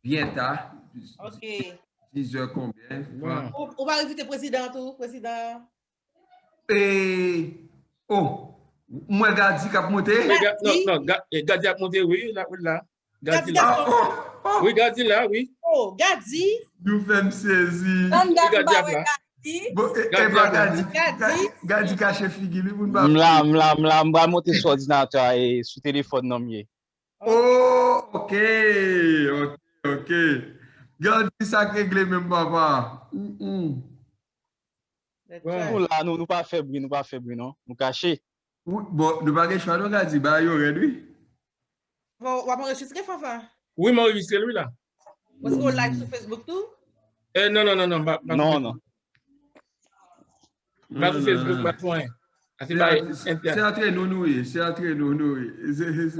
bien tard. OK. 10 heures combien? On va inviter président tout, président. Et, oh, moi, Gadi qui a monté. Non, Gadi a monté, oui, là. Gadi là. Oui, Gadi là, oui. Oh, Gadi. Nous faisons saisir. Gadi caché figure. M'la monter sur ordinateur et sous téléphone non mieux. Oh, ok. Gadi ça réglé même papa. Nous là, nous pas faire bruit, non. Nous cacher. Bon, nous pas choix, nous Gadi, bah, yo, lui. On va enregistrer, Fafa? Oui, mais enregistrer lui là. Est-ce qu'on live sur Facebook tout? Non. Non. Pas sur Facebook, pas point. C'est entre nous. C'est entre nous.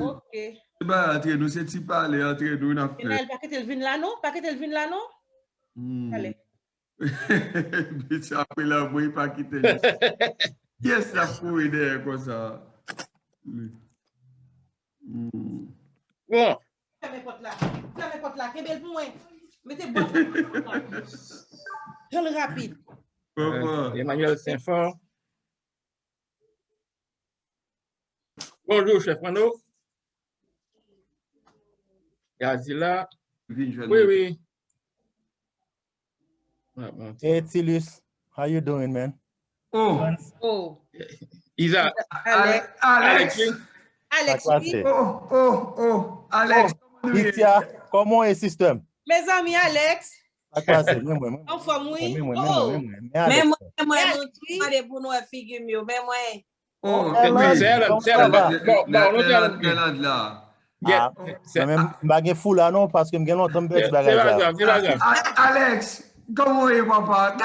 OK. C'est pas entre nous, c'est petit parler entre nous. Pas que tu viennes là, non? Allez. Bitch, après la boue, pas quitter. Yes, ça fouille derrière comme ça. Bon. Fermez porte là. Quelle belle pour moi. Mettez bon. Je le rapide. Emmanuel Saint-Fort. Bonjour, chef Mano. Yazila. Oui. Hey, Tillis. How you doing, man? Oh. Isa. Alex. Oui. Oh. Alex. Itia, comment est le système? Mes amis, Alex. En forme, oui. Mais moi, je fou là non parce que je longtemps c'est pas grave. Alex, comment est papa?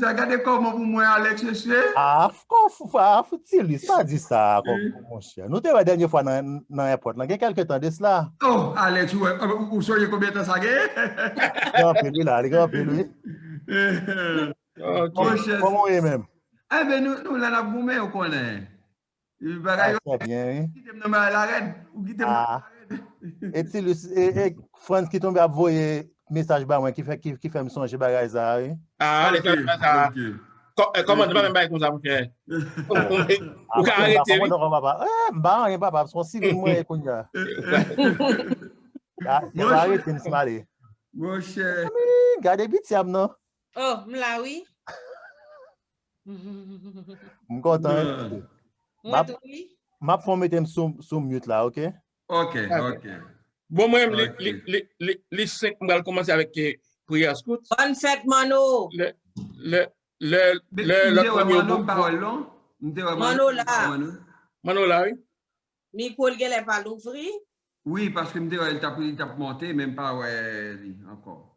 Regardez comment pour moi Alex faut Tillis, pas dit ça mon cher. Nous la dernière fois dans l'aéroport, il y a quelques temps de cela. Oh, Alex, vous soyez combien de temps ça gagne? Grand lui là, grand lui. Comment est même? Eh ben nous là vous mais on connaît. Il va bien. Ah. Et Tillis et France qui tombe à voyer message ba moi qui fait me songer bagage ça. Ah, comment même pas comme ça mon frère. Ou ka arrêter oui. Papa, son civil moi konya. Il va arrêter me smaler. Mon cher. Gardez bitiam non. Oh, m'la oui. Content. Ma pour mettre sur mute là, OK? OK. Bon moi les 5 on va commencer avec prière scout. Bonne fête Mano. Mano là oui. Nicole gele pas l'ouvrir. Oui, parce que il t'a monté même pas encore.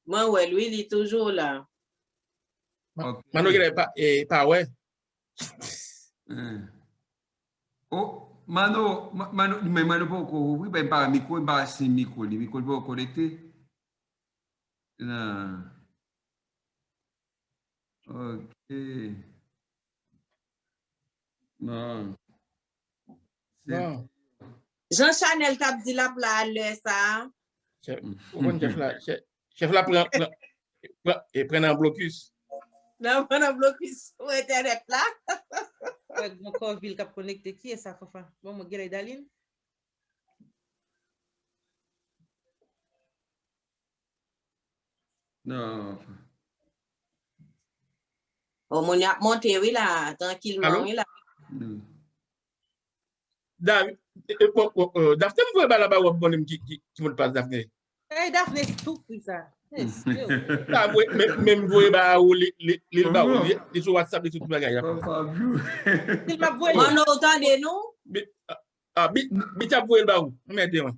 Moi ouais, lui il est toujours là. Mano gele pas ouais. Oh, Mano, mais Mano pas oui, ben pas micro, pas c'est micro pas connecté. Non. OK. Non. Jean Chanel t'a dit la place ça. Chef là prend un blocus. Non, prend un blocus sur internet là. Mon corps ville cap connecté qui est ça Fafa? Bon moi gele Daline. Non. Oh mon y a monté oui là, tranquillement oui là. David, Daphné me voit là-bas ou bonhomme qui me passe Daphné. Eh Daphné tout ça. Même voyer ba ou les ba ou les sur WhatsApp et tout bagage. Il m'a voyé. Mano entendez nous? Bi t'a voyer ba ou? Mettez moi.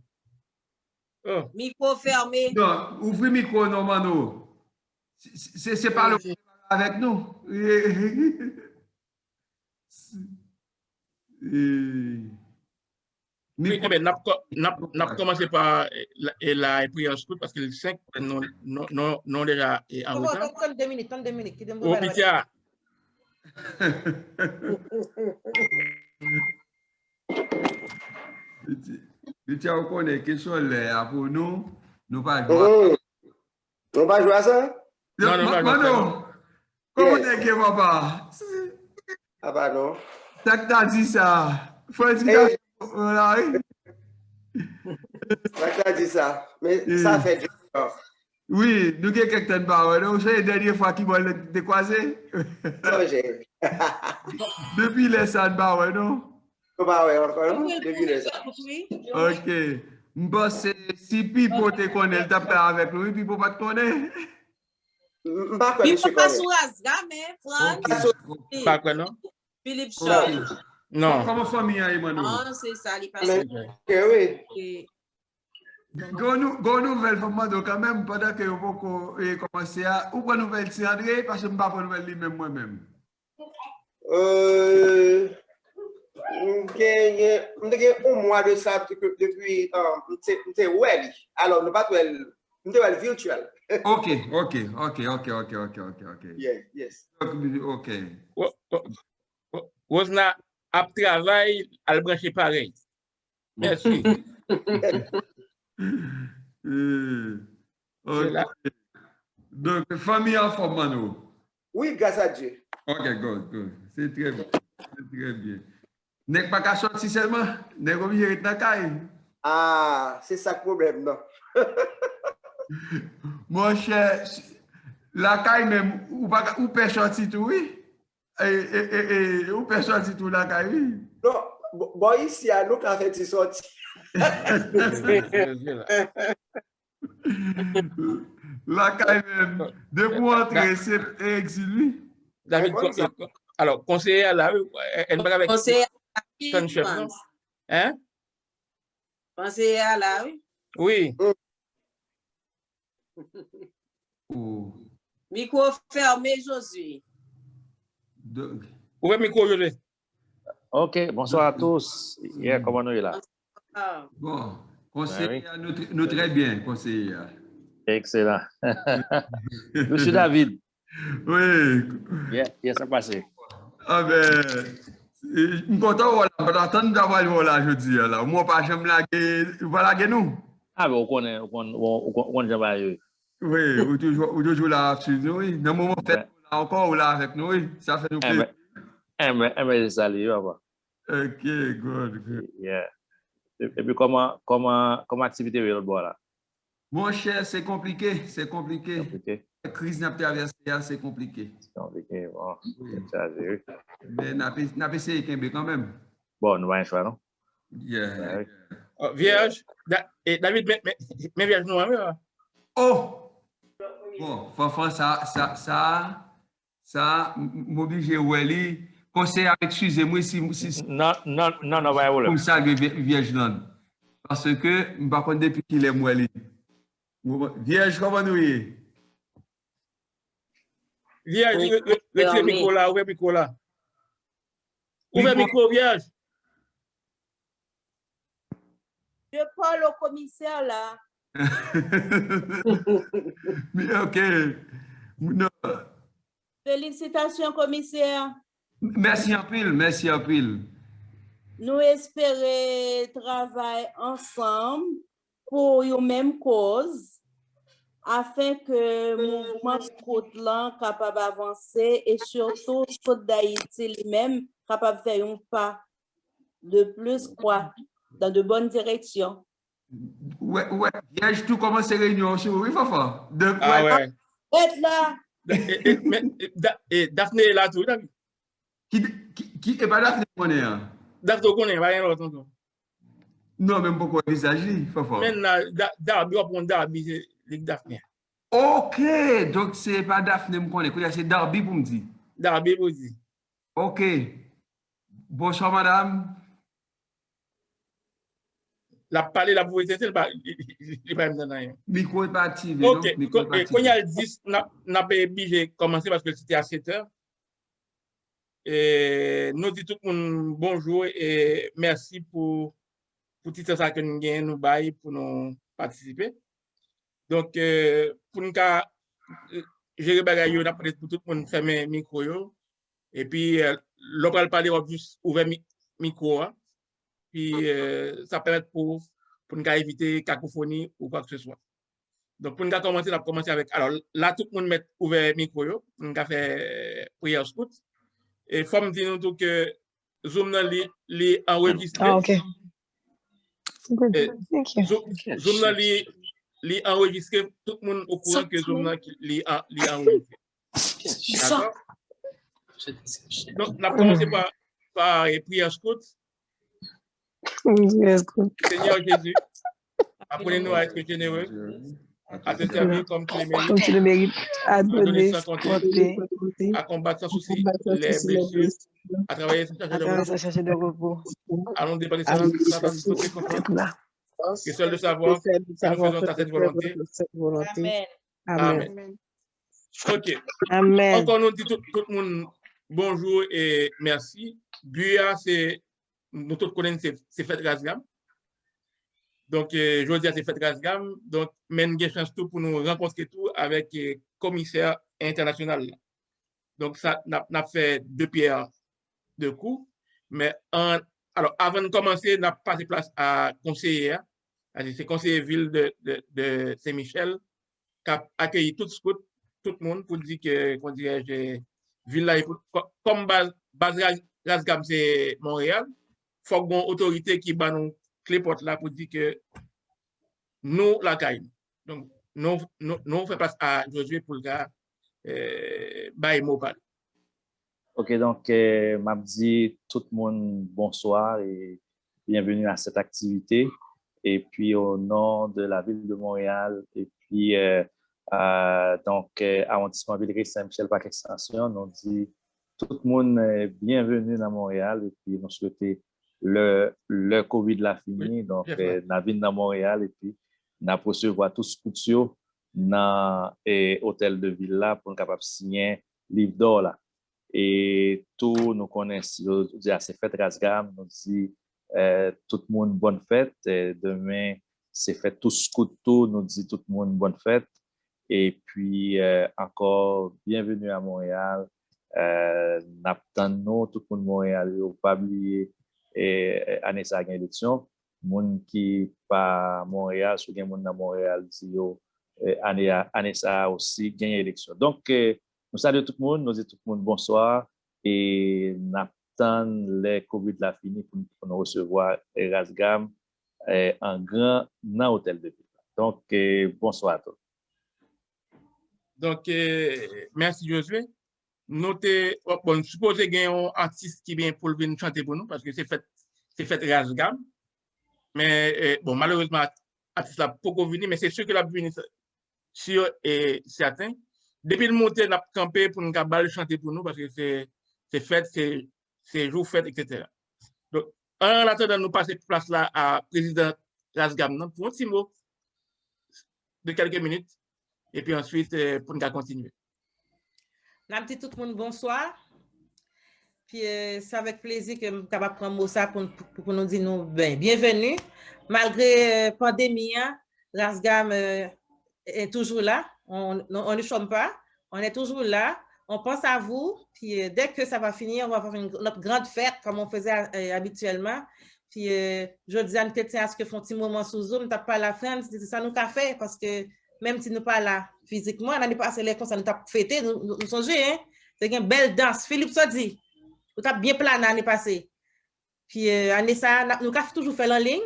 Oh. Micro fermé. Non, ouvrez micro non Mano. C'est pas le avec nous. Oui, n'a commencé par la prière scout parce que le 5 non déjà en retard. 32 minutes. Oh Pitia. Tu tiens au connaît question là pour nous pas jouer. On va jouer à ça? Non, non, Mano, comment Yes. est-ce que papa? Ah bah non. T'as dit ça. Faut dire Eh, voilà. t'as dit ça. Mais ça fait du temps. Oui, nous avons quelqu'un de barre. Nous c'est la dernière fois qu'il m'a décroisé. Ça, j'ai. Depuis les salles barre, non? Comment ouais, encore? On fait Depuis le ça. oui. Ok. M'pense si Pipo te connaît, il t'a fait avec lui, Pipo pas te connaît. M'pas quoi, Puis monsieur pas connaît. sous Asga, mais France, Pas quoi, non? Philippe Charles. Non. Comment famille a Emmanuel? Non, c'est ça, il passe. Mais, ok, oui. Et- Gon nouvelle femme quand même pendant que vous commencé à ou pas nouvelle c'est André parce que m'pas pas nouvelle lui même moi-même. M'gagné un mois de ça depuis m'te well. Alors nous pas well virtuel. Ok. Yeah, yes. Ok. Rosna, après travail, elle branche pareil. Merci. Ok. là. Donc famille en forme Mano. Oui, grâce à Dieu. Ok, good. C'est très bien. C'est très bien. N'est pas qu'à sortir seulement, n'est pas obligé d'être dans la caille. Ah, c'est ça le problème, non? Mon cher, la caille même, ou peut sortir tout, oui. Ou peut sortir tout la caille, oui. Non, bon, ici, à nous, quand fait sorti. La caille même, de pour entrer, c'est exil, oui. David, alors, conseiller là, elle va avec Conseiller à son la chef, non? France. Hein? Conseiller à la oui. Oui. Oh. Micro fermé, Josué. Donc, Ouvrez le micro, aujourd'hui. Ok, bonsoir à tous. Yeah, comment nous est là? Ah. bon, conseiller, nous très bien, conseiller. Excellent. Monsieur David, Oui. yeah, ça passe. Ah ben, je suis content, voilà, on attend d'avoir le voilà, je dis, là. Moi, pas j'aime la nous. Ah, mais on connaît jamais. Oui, ou toujours là, avec nous, oui. Dans le moment fait, là encore, ou là avec nous, oui. Ça fait nous plaisir. Mais salut, papa. Ok, good. Yeah. Et puis, comment activité est là là? Mon cher, c'est compliqué. Compliqué. La crise n'a pas traversé, c'est compliqué. C'est compliqué, bon. Oui. C'est chargé. Mais n'a pas essayé quand même. Bon, nous avons un choix, non? Yeah. Vierge, et David, mais vierge, nous, hein? Oh! Bon, Fanfan, ça, m'oblige, Welly, conseil avec, excusez-moi, si, Non, pas de comme ça, Vierge, non. Parce que, je ne sais pas depuis qu'il est Welly. Vierge, comment nous y est? Vierge, Oui, ouvrez le micro là, ouvrez le micro là. Ouvrez le micro, vierge. Je parle au commissaire là. Ok. Non. Félicitations, commissaire. Merci en pile. Nous espérons travailler ensemble pour une même cause afin que le mouvement Scotland capable d'avancer et surtout Scott d'Haïti lui-même capable de faire un pas de plus quoi dans de bonnes directions. Ouais. Vierge, tout commence à réunion sur oui, Fafa. Ah ouais. Être là. Et Daphné est là tout, David. Qui est pas là, Daphné, hein? Daphné, on connaît, rien d'autre. Non, même pas quoi il s'agit, Fafa. Maintenant, Darby, on prend Darby, c'est Ligue Daphné. Ok, donc c'est pas Daphné me connaît, c'est Darby pour me dire. Darby, vous dit. Ok. Bonsoir, madame. La parler, la pauvreté, il n'est pas même. Micro est pas activé. Ok, non? quand il y a le 10, on n'a pas obligé de commencer parce que c'était à 7 heures. Et nous disons tout le monde bonjour et merci pour tout ça que nous gagnons, nous bailler pour nous participer. Donc, pour nous gérer bagaille, on a pour tout le monde fermer micro. Et puis, l'on va parler juste ouvert micro. Puis, ça permet pour pour nous éviter cacophonie ou quoi que ce soit. Donc, pour nous commencer, on a commencé avec. Alors, là, tout le monde met ouvert le micro, pour nous faire prière scout. Et il faut me dire tout que Zoom est enregistré. Ah, OK. Good. Thank you. Zoom est enregistré, tout le monde au courant que Zoom est enregistré. D'accord? Donc, on a commencé par prière scout. Yes, good. Seigneur Jésus, apprenez-nous à être généreux, à te servir comme tu le mérites, Comme tu le mérites, à donner donner, sans compter, compter, à combattre sans souci les blessures, à travailler sans chercher de repos. Allons dépasser ça, côté confiance. Que seul de savoir que nous faisons ta cette volonté. Amen. Amen. OK. Amen. Encore nous dit tout le monde bonjour et merci. Guya, c'est, nous tous connaissons, c'est Fête Razgam. Donc, je dis à c'est Fête Razgam. Donc, même une chance tout pour nous rencontrer tout avec le commissaire international. Donc, ça, n'a fait 2 pierres 2 coups. Mais, alors, avant de commencer, on a passé place à conseiller. C'est conseiller ville de Saint-Michel qui a accueilli tout le monde pour dire que, qu'on dirait, ville là, comme base Razgam, c'est Montréal, il faut qu'il y ait une autorité qui bat nous clé porte là pour dire que nous, la caille. Donc, nous faisons place à Josué pour le gars, Mopal. OK, donc, m'a dit tout le monde bonsoir et bienvenue à cette activité. Et puis, au nom de la ville de Montréal, et puis, donc, arrondissement Villeray, Saint-Michel, Parc Extension, on dit tout le monde bienvenue dans Montréal et puis nous souhaitons le COVID l'a fini, donc la ville de Montréal et puis nous recevoir tous les coups dans l'hôtel de ville là pour nous capable signer livre d'or là. Et tout nous connaissons, c'est fête Razgam, nous dit tout le monde bonne fête. Demain, c'est fête tous couteaux, nous dit tout le monde bonne fête. Et puis, encore, bienvenue à Montréal. N'attendons tout le monde Montréal, il ne faut pas oublier année ça une élection. Monde qui pas Montréal, si quelqu'un monde à Montréal, année ça aussi gagne élection. Donc, nous saluons tout le monde, nous disons tout le monde bonsoir et n'attendons les COVID la fini pour nous recevoir Razgam en grand dans l'hôtel de ville. Donc, bonsoir à tous. Donc, merci Josué. Notez, bon, supposez qu'il y a un artiste qui vient pour venir chanter pour nous parce que c'est fait Razgam. Mais bon, malheureusement, l'artiste n'a pas venu, mais c'est sûr qu'il a venu sûr et certain. Depuis le monté, on a campé pour nous chanter pour nous parce que c'est fête, c'est jour fête, etc. Donc, en attendant, nous passer place là à président Razgam pour un petit mot de quelques minutes. Et puis ensuite, pour nous continuer. Nous dit tout le monde bonsoir. Puis c'est avec plaisir que je suis capable de prendre ça pour nous dire nous bienvenue. Malgré la pandémie, Razgam est toujours là. On ne chôme pas. On est toujours là. On pense à vous. Puis dès que ça va finir, on va faire notre grande fête comme on faisait habituellement. Puis je dis à nous à ce que font un petit moment sous Zoom. Tu n'as pas la fin. Ça nous a fait parce que même si nous pas là physiquement, l'année passée, les cons, ça nous a fêté, nous songeons, hein? C'est une belle danse. Philippe ça dit, nous avons bien plané l'année passée. Puis, année ça, nous avons toujours fait en ligne.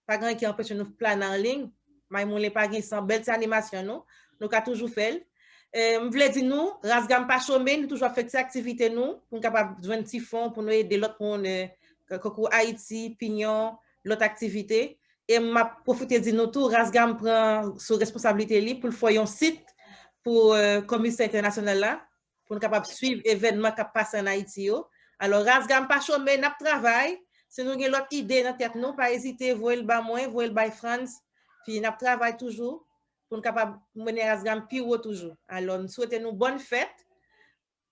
Pas grand qui empêche nous planer en ligne. Mais nous n'avons pas sans belle animation, nous avons toujours fait. Je voulais dire, nous, Razgam pas chômé, nous toujours fait ces activités, nous, pour nous capables de jouer un petit fonds pour nous aider l'autre monde, Coco Haïti, Pignon, l'autre activité. Et m'a profité de nous tout, Razgam prend sous responsabilité libre pour faire un site pour le commissaire international là, pour nous capable suivre l'événement qui passe en Haïti. Alors, Razgam pas chômé, n'a travail. Si nous avons l'autre idée dans la tête, nous, pas hésiter, voyez le bas moins, voyez le bas France, puis n'a travail toujours pour nous capable mener Razgam plus haut toujours. Alors, nous souhaitons une bonne fête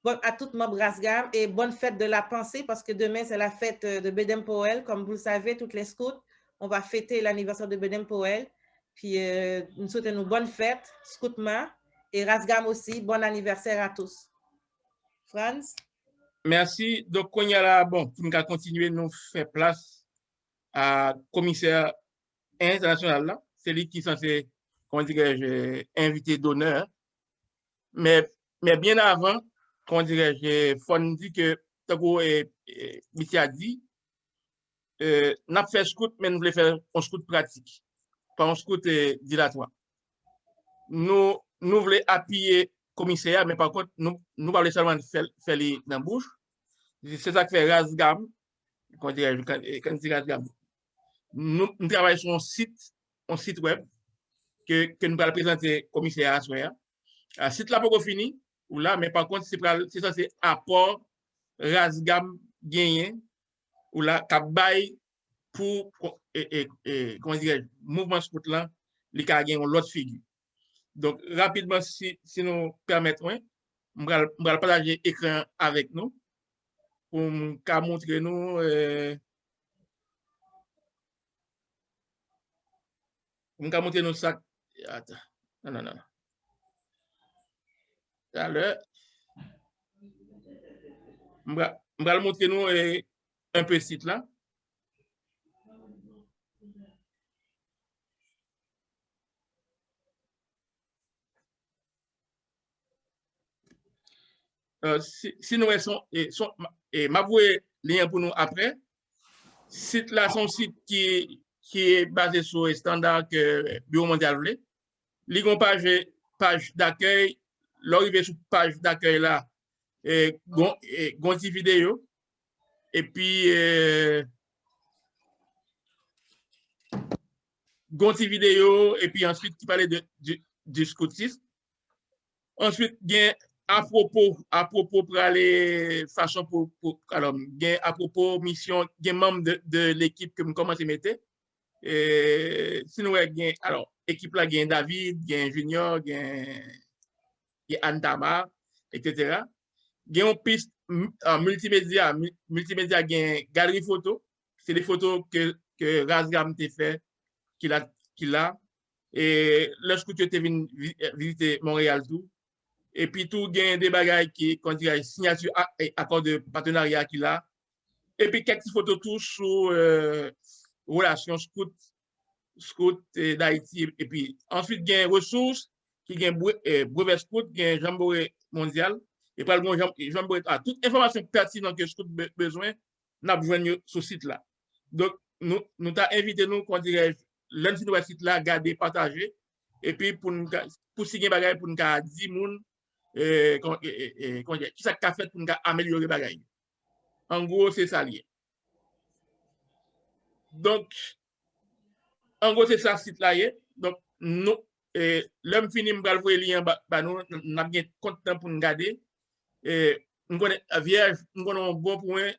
à tout le monde Razgam et bonne fête de la pensée parce que demain, c'est la fête de Bedem Powell. Comme vous le savez, toutes les scouts, on va fêter l'anniversaire de Bedem Powell. Puis, nous souhaitons une bonne fête, scoutement, et Razgam aussi, bon anniversaire à tous. Franz? Merci. Donc, on y a là, bon, pour nous continuer, nous faire place à commissaire international là, c'est lui qui est censé, comment dirais-je, invité d'honneur. Mais bien avant, comment dirais-je, faut dire que, Tago et Missi a dit, n'a fait scout, mais nous voulons faire un scout pratique, pas un scout dilatoire. Nous voulons appuyer le commissaire, mais par contre, nous voulons seulement faire les dans la bouche. C'est ça que fait Razgam, quand dit Razgam. Nous travaillons sur un site web que nous allons présenter au commissaire à soir. Le site là pas fini, ou là, mais par contre, c'est ça, c'est apport Razgam gagné, ou là, Kabay pour, comment dirais-je, mouvement scout là, les cas gagné l'autre figure. Donc, rapidement, si nous permettons, je vais partager l'écran avec nous pour montrer nous. Je vais montrer nous ça. Attends. Non. Alors, je vais montrer nous un peu site là. Si nous m'avouez lien pour nous après. Site là, son site qui est basé sur les standards que Bureau mondial voulait. Il y a une page d'accueil. L'arrivée sur page d'accueil là, une vidéo. Et puis, vidéo. Et puis ensuite, qui parlait du scoutisme. Ensuite, il y a à propos pour aller façon alors à propos mission des membres de l'équipe que nous commençons à mettre si nous alors équipe là gain David gain Junior gain Antama etc. gain une piste multimédia gain galerie photo, c'est des photos que Razgam t'a fait qu'il a et lorsque tu es venu visiter Montréal tout. Et puis tout gain des bagages qui quand il y a signature et accord de partenariat qu'il a. Et puis quelques photos tout sur relations scout d'Haïti. Et puis ensuite gain ressources qui gain brevet scout, gain jamboree mondial. Et par le jamboree toute information pertinente que scout besoin n'a besoin sur ce site là. Donc nous t'a invité nous qu'on dirait lundi sur site là garder partager et puis pour signer bagages pour nous 10 moun qui ça qu'a fait pour améliorer les bagages. En gros, c'est ça lié. Donc, en gros, c'est ça site là. Donc, nous, l'homme fini, nous allons voir le lien, nous avons content pour nous garder. Nous connaissons vierge, nous connaissons un bon point.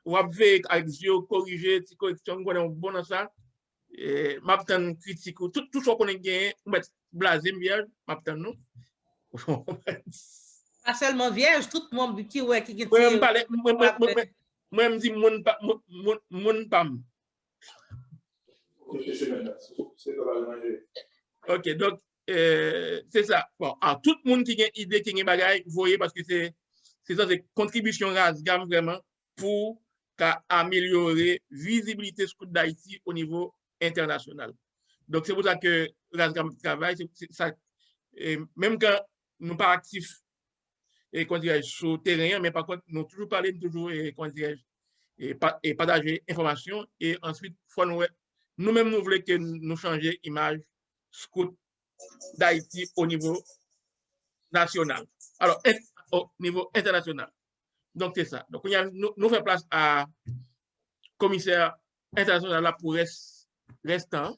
On va faire avec Dieu, corriger, correction, nous connaissons un bon dans ça. M'attend critique, tout ce qu'on a gagné, on va blaser vierge, m'attend nous. Pas seulement vierge, tout le monde qui ouais qui moi me dis mon pam. OK, donc c'est ça. Bon, à tout le monde qui a idée qui a bagaille, vous voyez parce que c'est ça c'est contribution Razgam vraiment pour améliorer visibilité scout d'Haïti au niveau international. Donc c'est pour ça que Razgam travaille, c'est ça même quand nous pas actifs et qu'on dirait sur le terrain, mais par contre nous toujours parler toujours et qu'on dirait et partager information et ensuite faut nous-mêmes nous voulons que nous changer image scout d'Haïti au niveau national. Alors au niveau international. Donc c'est ça. Donc nous faisons place à commissaire international là pour restant.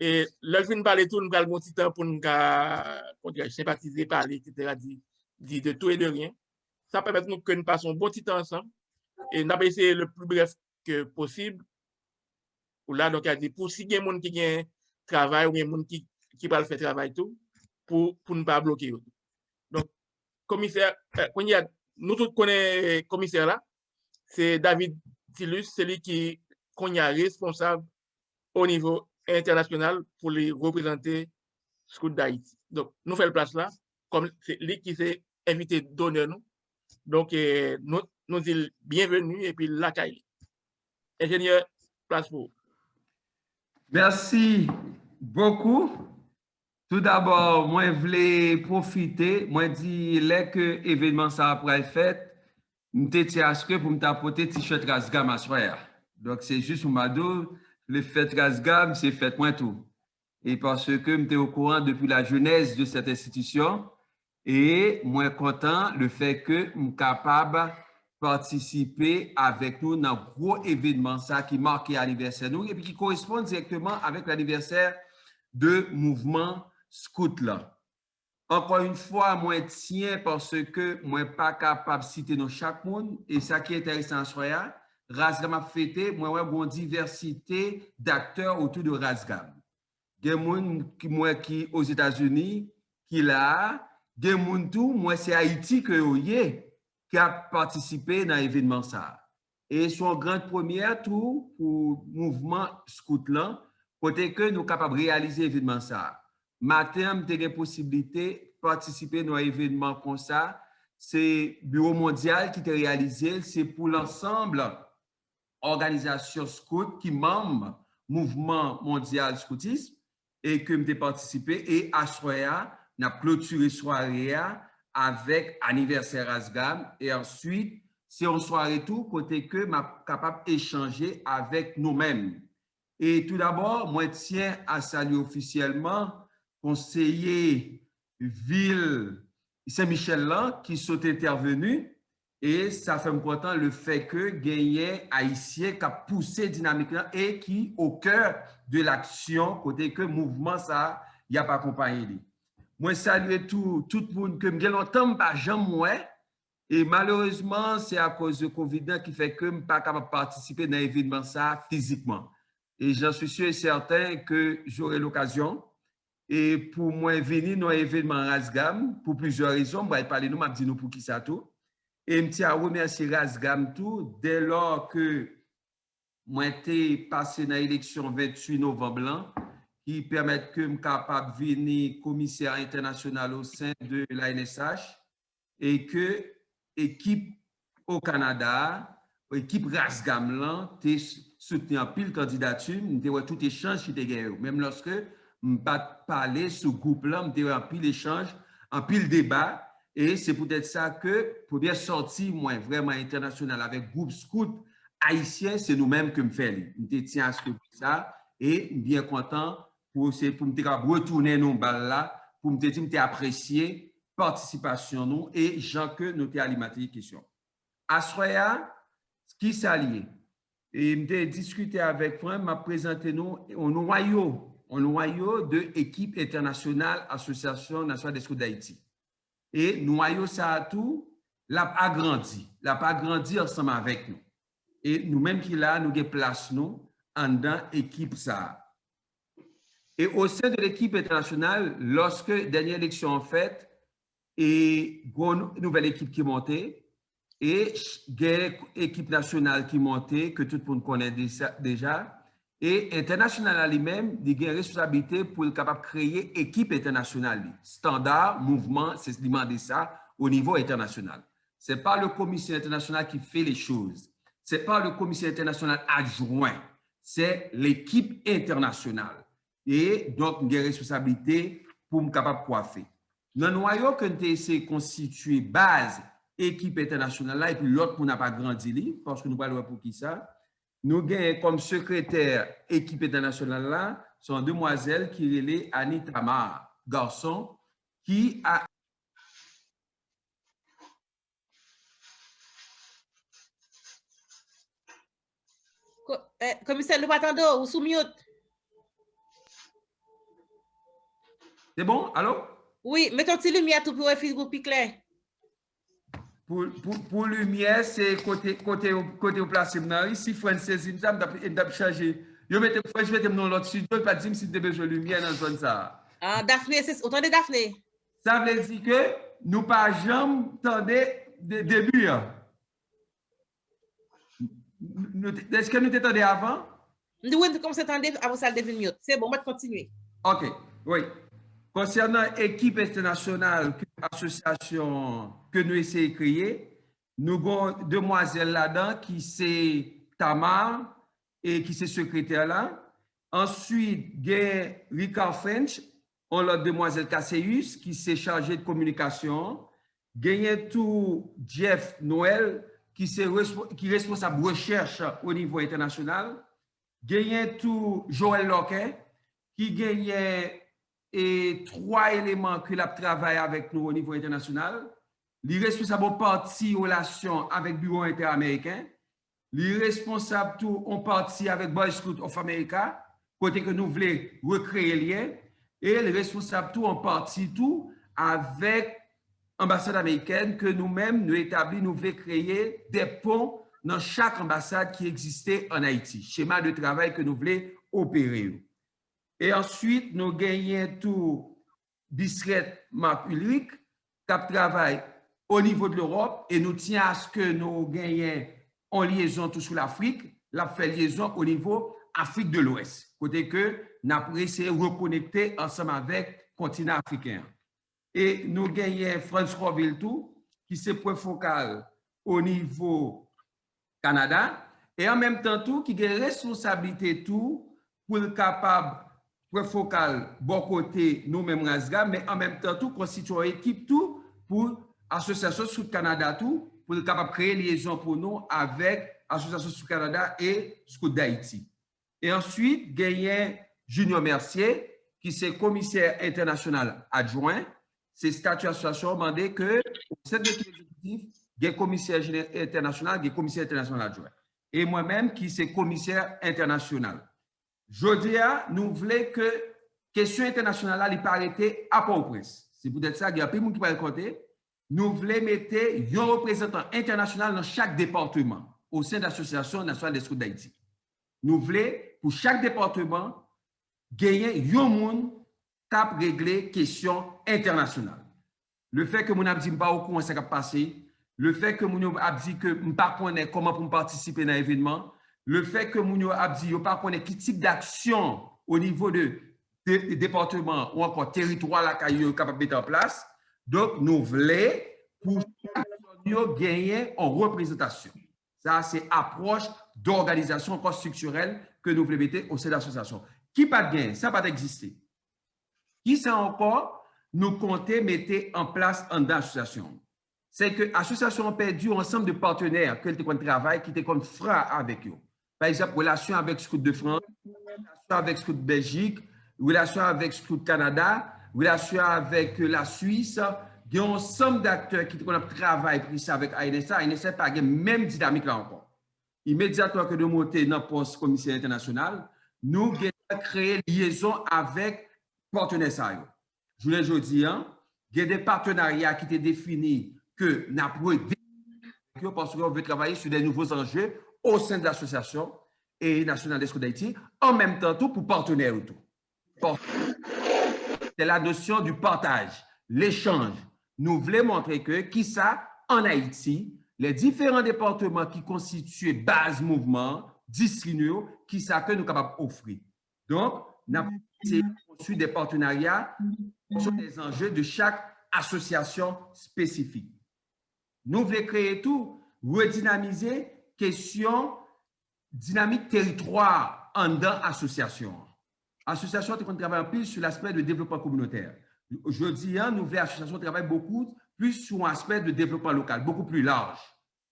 Et là, je viens de parler tout, nous allons un petit temps pour nous sympathiser, parler, etc., dire de tout et de rien. Ça permet nous que nous passons un bon petit temps ensemble et nous allons essayer le plus bref que possible. Ou là, donc, il y a des pour si il y a des gens qui ont travail ou des gens qui veulent faire travail tout, pour ne pas bloquer. Donc, commissaire, nous tous connaissons commissaire là, c'est David Tillus, c'est lui qui est responsable au niveau international pour les représenter scout d'Haïti. Donc, nous faisons place là, comme c'est lui qui s'est invité d'honneur nous. Donc, nous disons bienvenue et puis l'accueil. Ingénieur, place pour vous. Merci beaucoup. Tout d'abord, moi, je voulais profiter, moi, dis, que l'événement ça après fait, je t'ai acheté pour me t'apporter t-shirt Rasgam à soir. Donc, c'est juste pour m'ado, le fait Rasgam, c'est fait moins tout. Et parce que je suis au courant depuis la genèse de cette institution, et moi, content le fait que je suis capable de participer avec nous dans un gros événement ça qui marque l'anniversaire nous et puis qui correspond directement avec l'anniversaire de mouvement scout là. Encore une fois, moi tiens parce que moi pas capable de citer dans chaque monde et ça qui est intéressant soya, Rasgam a fêté, moi ouais une diversité d'acteurs autour de Rasgam. Des gens qui aux États-Unis qui là, des gens tout, moi c'est Haïti qui a participé dans l'événement ça. Et son grande première tout pour mouvement scout là, côté que nous sommes capables de réaliser l'événement ça. Matin, nous avons la possibilité de participer dans un événement comme ça. C'est le Bureau mondial qui a réalisé, c'est pour l'ensemble organisation scout qui membre mouvement mondial scoutisme et que j'ai participé et à Soya, on a clôturé soirée avec anniversaire Rasgam et ensuite c'est en soirée tout côté que m'a capable d'échanger avec nous-mêmes. Et tout d'abord, moi tiens à saluer officiellement conseiller ville Saint-Michel là qui sont intervenus et ça fait me content le fait que gagné haïtien qui a poussé dynamique là et qui au cœur de l'action côté que mouvement ça y a pas accompagné. Moi saluer tout le monde que me longtemps pas jamais moi et malheureusement c'est à cause de Covid qui fait que me pas capable participer dans l'événement ça physiquement. Et j'en suis sûr et certain que j'aurai l'occasion. Et pour moi, venir dans l'événement Rasgam, pour plusieurs raisons, je vais parler nous, je vais dire pour qui ça tout. Et je tiens à remercier Rasgam tout, dès lors que moi été passé dans l'élection 28 novembre, qui permet que je suis capable de venir commissaire international au sein de l'ANSH et que l'équipe au Canada, l'équipe Rasgam là, soutenu en pile candidature, tout échange qui était gagné. Même lorsque je n'ai pas parlé ce groupe-là, je en pile échange, en pile débat. Et c'est peut-être ça que, pour bien sortir, moi, vraiment international avec groupe scout haïtien, c'est nous-mêmes que me faisons. Je tiens à ce que ça et bien content pour me retourner nos balles là, pour me dire apprécier participation nous et gens que nous avons alimenté les questions. À Soya, qui s'allie. Et je discuté avec Franck, m'a présenté nous un noyau de l'équipe internationale Association nationale des scouts d'Haïti. Et noyau ça a tout, l'a agrandi ensemble avec nous. Et nous-mêmes qui là, nous avons place nous en dans l'équipe ça. Et au sein de l'équipe internationale, lorsque dernière élection en fait, et une nouvelle équipe qui montait, et l'équipe nationale qui montait, que tout le monde connaît déjà, et international lui-même, il a une responsabilité pour être capable de créer équipe internationale. Standard, mouvement, c'est demander ça au niveau international. Ce n'est pas le commissaire international qui fait les choses. Ce n'est pas le commissaire international adjoint. C'est l'équipe internationale. Et donc, il y a une responsabilité pour être capable de coiffer. Dans le noyau que nous essayé de constituer base équipe internationale là, et puis l'autre pour n'a pas grandi, parce que nous parlons pour qui ça. Nous avons comme secrétaire équipe internationale là, sont une demoiselle qui est Annie Tamar, garçon, qui a commissaire Loubatando, ou sous mute. C'est bon? Allô? Oui, mettons une lumière tout pour faire groupe clair. Pour lumière, c'est côté au place ici, Francis, il m'a changé. Je vais dans l'autre studio, pas dire si tu as besoin de lumière dans la zone ça. Ah, Daphné, c'est autant de Daphné. Ça veut dire que nous pas jamais tendé de début. Est-ce que nous t'attendons avant? Nous comme c'est tendé avant ça devient mieux. C'est bon, on va continuer. OK, oui. Concernant l'équipe internationale, association que nous essayons de créer, nous avons une demoiselle là-dedans qui c'est Tamar et qui c'est secrétaire là. Ensuite, il y a Ricard French, on l'a demoiselle Casseus, qui s'est chargé de communication. Il y a tout Jeff Noël, qui est responsable de recherche au niveau international. Il y a tout Joël Loquet, qui gagne 3 éléments que la travaille avec nous au niveau international. Il est responsable de partie relation avec le Bureau interaméricain. Il est responsable tout en partie avec Boy Scout of America, côté que nous voulons recréer le lien. Et il est responsable tout en partie tout avec l'ambassade américaine que nous-mêmes nous établissons, nous voulons créer des ponts dans chaque ambassade qui existait en Haïti. Schéma de travail que nous voulons opérer. Et ensuite, nous gagnons tout Bisret Marc Ulrich, qui travaille au niveau de l'Europe et nous tient à ce que nous gagnions en liaison tout sur l'Afrique, la fait liaison au niveau Afrique de l'Ouest. Côté que nous avons essayé de reconnecter ensemble avec le continent africain. Et nous gagnons François Viltou, qui c'est point focal au niveau Canada, et en même temps tout, qui a responsabilité tout pour être capable point focal bon côté nous-mêmes Rasga, mais en même temps tout constituer une équipe tout pour Association Sud Canada tout, pour être capable de créer liaison pour nous avec Association Sud Canada et Scout d'Haïti. Et ensuite, gagné Junior Mercier, qui c'est commissaire international adjoint. C'est statut association demandé que au sein de l'exécutif, il y a commissaire international, il y a commissaire international adjoint. Et moi-même, qui c'est commissaire international. Jeudi, nous voulons que question internationale n'est pas arrêtée à Port-au-Prince. C'est peut-être ça, il y a plus de monde qui va raconter. Nous voulons mettre un représentant international dans chaque département au sein de l'Association nationale des Scouts d'Haïti. Nous voulons, pour chaque département, gagner un monde qui a réglé question internationale. Le fait que mon a dit pas au courant ça qui a passé, le fait que mon a dit que je ne connais pas comment pour participer dans l'événement, le fait que mon a dit que je ne connais pas quel type d'action au niveau de département ou encore territoire là qu'il est capable de mettre en place. Donc, nous voulons pour gagner en représentation. Ça, c'est approche d'organisation structurelle que nous voulons mettre au sein de l'association. Qui pas de gain, ça n'a pas d'exister. Qui c'est encore, nous comptons mettre en place en l'association. C'est que l'association a perdu un ensemble de partenaires qui étaient en travail, qui étaient comme frères avec eux. Par exemple, relation avec Scout de France, relation avec Scout de Belgique, relation avec Scout Canada, relation avec la Suisse. Il y a un ensemble d'acteurs qui travaillent avec ANSA. ANSA n'a pas la même dynamique là encore. Immédiatement que nous montons dans le poste commissaire international, nous avons créé une liaison avec les partenaires. Je vous le dis, il y a des partenariats qui étaient définis que nous avons parce qu'on veut travailler sur des nouveaux enjeux au sein de l'association et nationale des Scouts d'Haïti, en même temps tout pour partenaires. C'est la notion du partage, l'échange. Nous voulons montrer que, qui ça, en Haïti, les différents départements qui constituent base mouvement, distribuent, qui ça que nous sommes capables d'offrir. Donc, nous avons conçu des partenariats sur les enjeux de chaque association spécifique. Nous voulons créer tout, redynamiser, question, dynamique territoire en dans association. Association qui travaille plus sur l'aspect de développement communautaire. Aujourd'hui, nous voulons l'association travaille beaucoup plus sur un aspect de développement local, beaucoup plus large.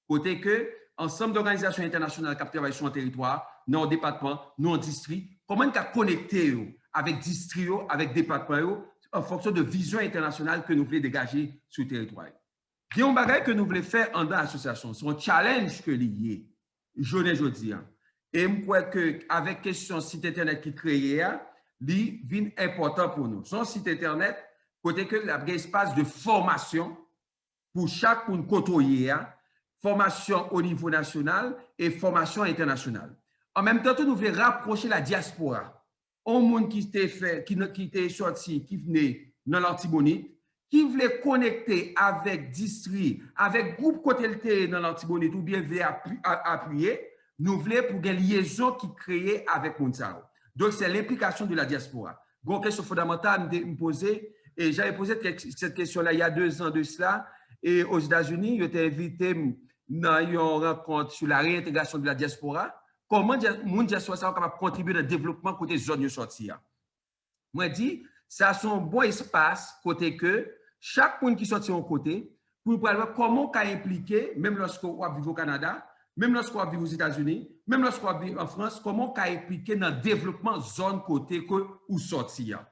Côté que, ensemble d'organisations internationales qui travaillent sur un territoire, dans un département, dans un district, comment on peut connecter avec district, avec département, en fonction de vision internationale que nous voulons dégager sur le territoire. Il y a un bagage que nous voulons faire en dans l'association. C'est un challenge que lié, aujourd'hui. Et je crois qu'avec question site internet qui créé, il est important pour nous. Son site internet, côté que il y a un espace de formation pour chaque côtoyer, formation au niveau national et formation internationale. En même temps, nous voulons rapprocher la diaspora. Un monde qui était sorti, qui venait dans l'Antibonite, qui voulait connecter avec district, avec groupe côté dans l'Antibonite ou bien appuyer, nous voulons pour une liaison qui créée avec Mounsao. Donc, c'est l'implication de la diaspora. Une question fondamentale me poser, et j'avais posé cette question-là il y a 2 ans de cela, et aux États-Unis, j'étais invité dans une rencontre sur la réintégration de la diaspora comment moun diaspora ça capable contribuer dans le développement côté zone yo sorti. Moi dit ça son bon espace côté que chaque monde qui sorti en côté pour voir comment qu'a impliquer même lorsqu'on va vivre au Canada, même lorsqu'on va vivre aux États-Unis, même lorsqu'on va vivre en France, comment qu'a impliquer dans le développement zone côté que ou sortir.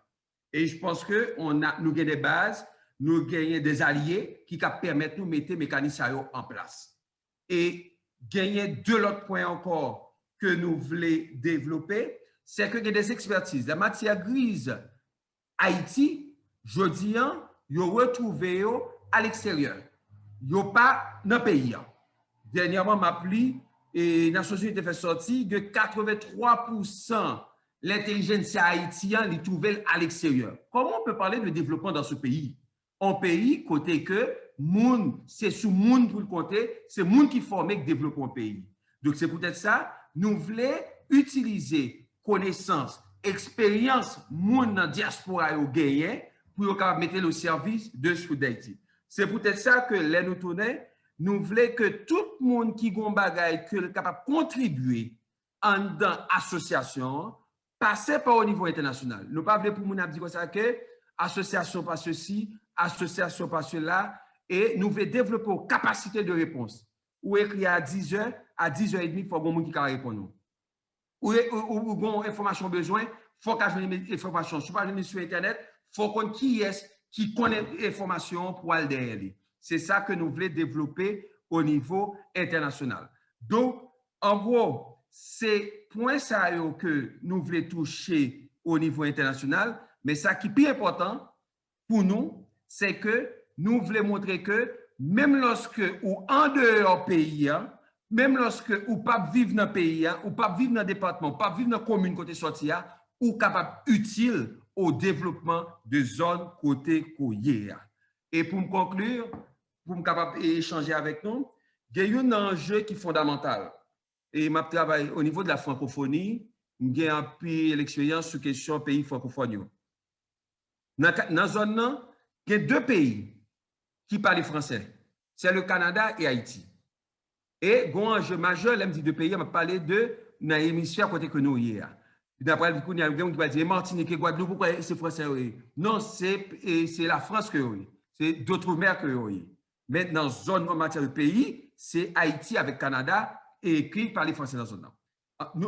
Et je pense que nous avons des bases, nous avons des alliés qui permettent de nous mettre les mécanismes en place. Et gagner deux autres points encore que nous voulons développer, c'est que il y a des expertises. La matière grise Haïti, je dis, ils ont retrouvé à l'extérieur. Ils n'ont pas dans le pays. Dernièrement, m'appli et les Nations Unies ont fait sortir de 83% l'intelligence haïtienne les trouve à l'extérieur. Comment on peut parler de développement dans ce pays? Un pays côté que moun, c'est sous moun pour le compter, c'est moun qui forme et qui développe un pays. Donc c'est peut-être ça, nous voulons utiliser connaissance, expérience moun dans diaspora au gagné pour mettre au service de ce d'Haïti. C'est peut-être ça que les nous tournons, nous voulons que tout le monde qui gon bagay que capable de contribuer en dans association passer par au niveau international. Nous pas voulons pour moun dire ça que association pas ceci, association pas cela, et nous voulons développer une capacité de réponse. Ou écrit à 10h, à 10h30, il faut que quelqu'un qui répond. Ou une information besoin, il faut qu'il y ait une information. Si vous sur Internet, il faut qu'on qui est qui connaît l'information pour aller derrière. C'est ça que nous voulons développer au niveau international. Donc, en gros, c'est point ça que nous voulons toucher au niveau international, mais ça qui est plus important pour nous, c'est que nous voulons montrer que même lorsque ou en dehors pays, même lorsque ou pas vivre dans le pays, ou pas vivre dans le département, pas vivre dans la commune côté sorti, ou capable utile au développement de zones côté Koye. Et pour me conclure, pour me capable échanger avec nous, il y a un enjeu qui est fondamental. Et je travaille au niveau de la francophonie, j'ai un peu l'expérience sur la question pays francophones. Dans la zone, il y a deux pays qui parlent français. C'est le Canada et Haïti. Et un enjeu majeur, là, je dis deux pays, on va parler de l'hémisphère côté que nous y a. D'après le coup, il y a quelqu'un qui va dire Martinique et Guadeloupe, pourquoi c'est français? Non, c'est la France que oui. C'est d'autres mers que oui. Maintenant, zone en matière de pays, c'est Haïti avec Canada et écrit par les Français dans la zone.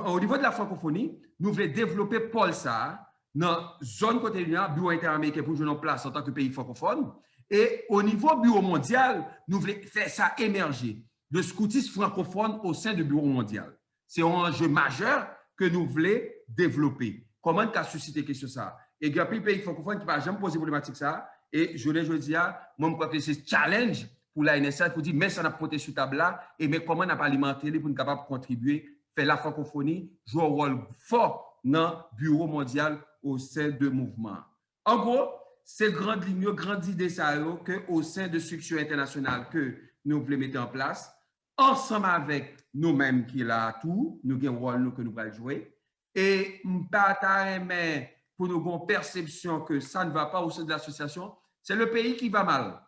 Au niveau de la francophonie, nous voulons développer Paul ça dans la zone côté du bureau interaméricain pour jouer en place en tant que pays francophone. Et au niveau bureau mondial, nous voulons faire ça émerger, le scoutisme francophone au sein du bureau mondial. C'est un enjeu majeur que nous voulons développer. Comment tu as suscité question ça? Et il y a plus de pays francophones qui ne vont jamais poser problématique ça. Et je dis, moi, je crois que c'est challenge pour la NSA pour dire, mais ça n'a pas été sur table là, et mais comment on n'a pas alimenté pour être capable de contribuer, faire la francophonie, jouer un rôle fort dans le bureau mondial au sein de mouvement. En gros, c'est grande ligne, grande idée ça, que au sein de structures internationales que nous voulons mettre en place, ensemble avec nous-mêmes qui là tout, nous avons un rôle que nous allons jouer, et mais pour nous avoir une perception que ça ne va pas au sein de l'association, c'est le pays qui va mal.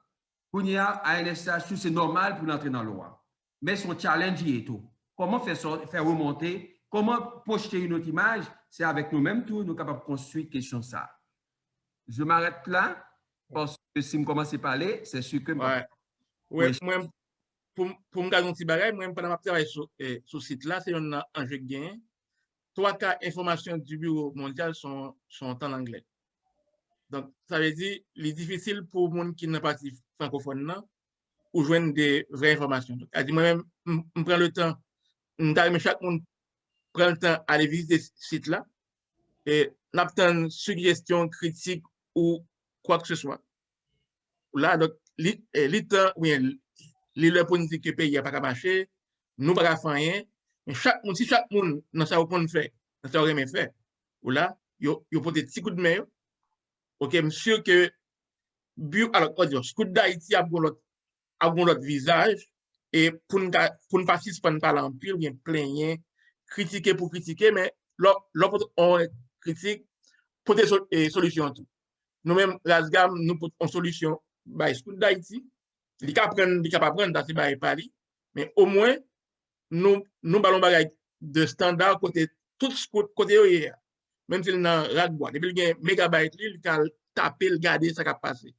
Pour y a à NSH, c'est normal pour entrer dans la loi. Mais son challenge y est tout. Comment faire remonter, comment projeter une autre image, c'est avec nous-mêmes tout, nous sommes capables de construire question ça. Je m'arrête là, parce que si je commence à parler, c'est sûr que... Oui, moi, pour me garder un petit bagage, moi, pendant ma travail sur ce site-là, c'est un enjeu de gain. 3 cas informations du bureau mondial sont en anglais. Donc, ça veut dire qu'il est difficile pour les gens qui n'ont pas de francophone ou joindre des vraies informations. Moi-même, je prends le temps, chaque monde prend le temps d'aller visiter ce site-là et n'obtient une suggestion, critique ou quoi que ce soit. Là, donc, l'État, oui, le politique que le pays n'a pas marché, nous ne pouvons pas faire rien. Mais si chaque monde dans sa qu'on fait, dans sa remet fait, ou là, il y a des petits coups de main. Ok, monsieur que alors scout d'Haïti a un visage et pour ne pas suspendre par l'empire, bien plaigner, critiquer pour critiquer, mais l'autre on critique pour des solutions tout. Nous-mêmes, l'ASGAM, nous avons une solution by scout d'Haïti. Il est capable de prendre dans ces bails Paris, mais au moins nous ballons bagaille de standard côté tout côté même si dans Ragbois depuis il y a mégabyte il can taper regarder ça qui a passé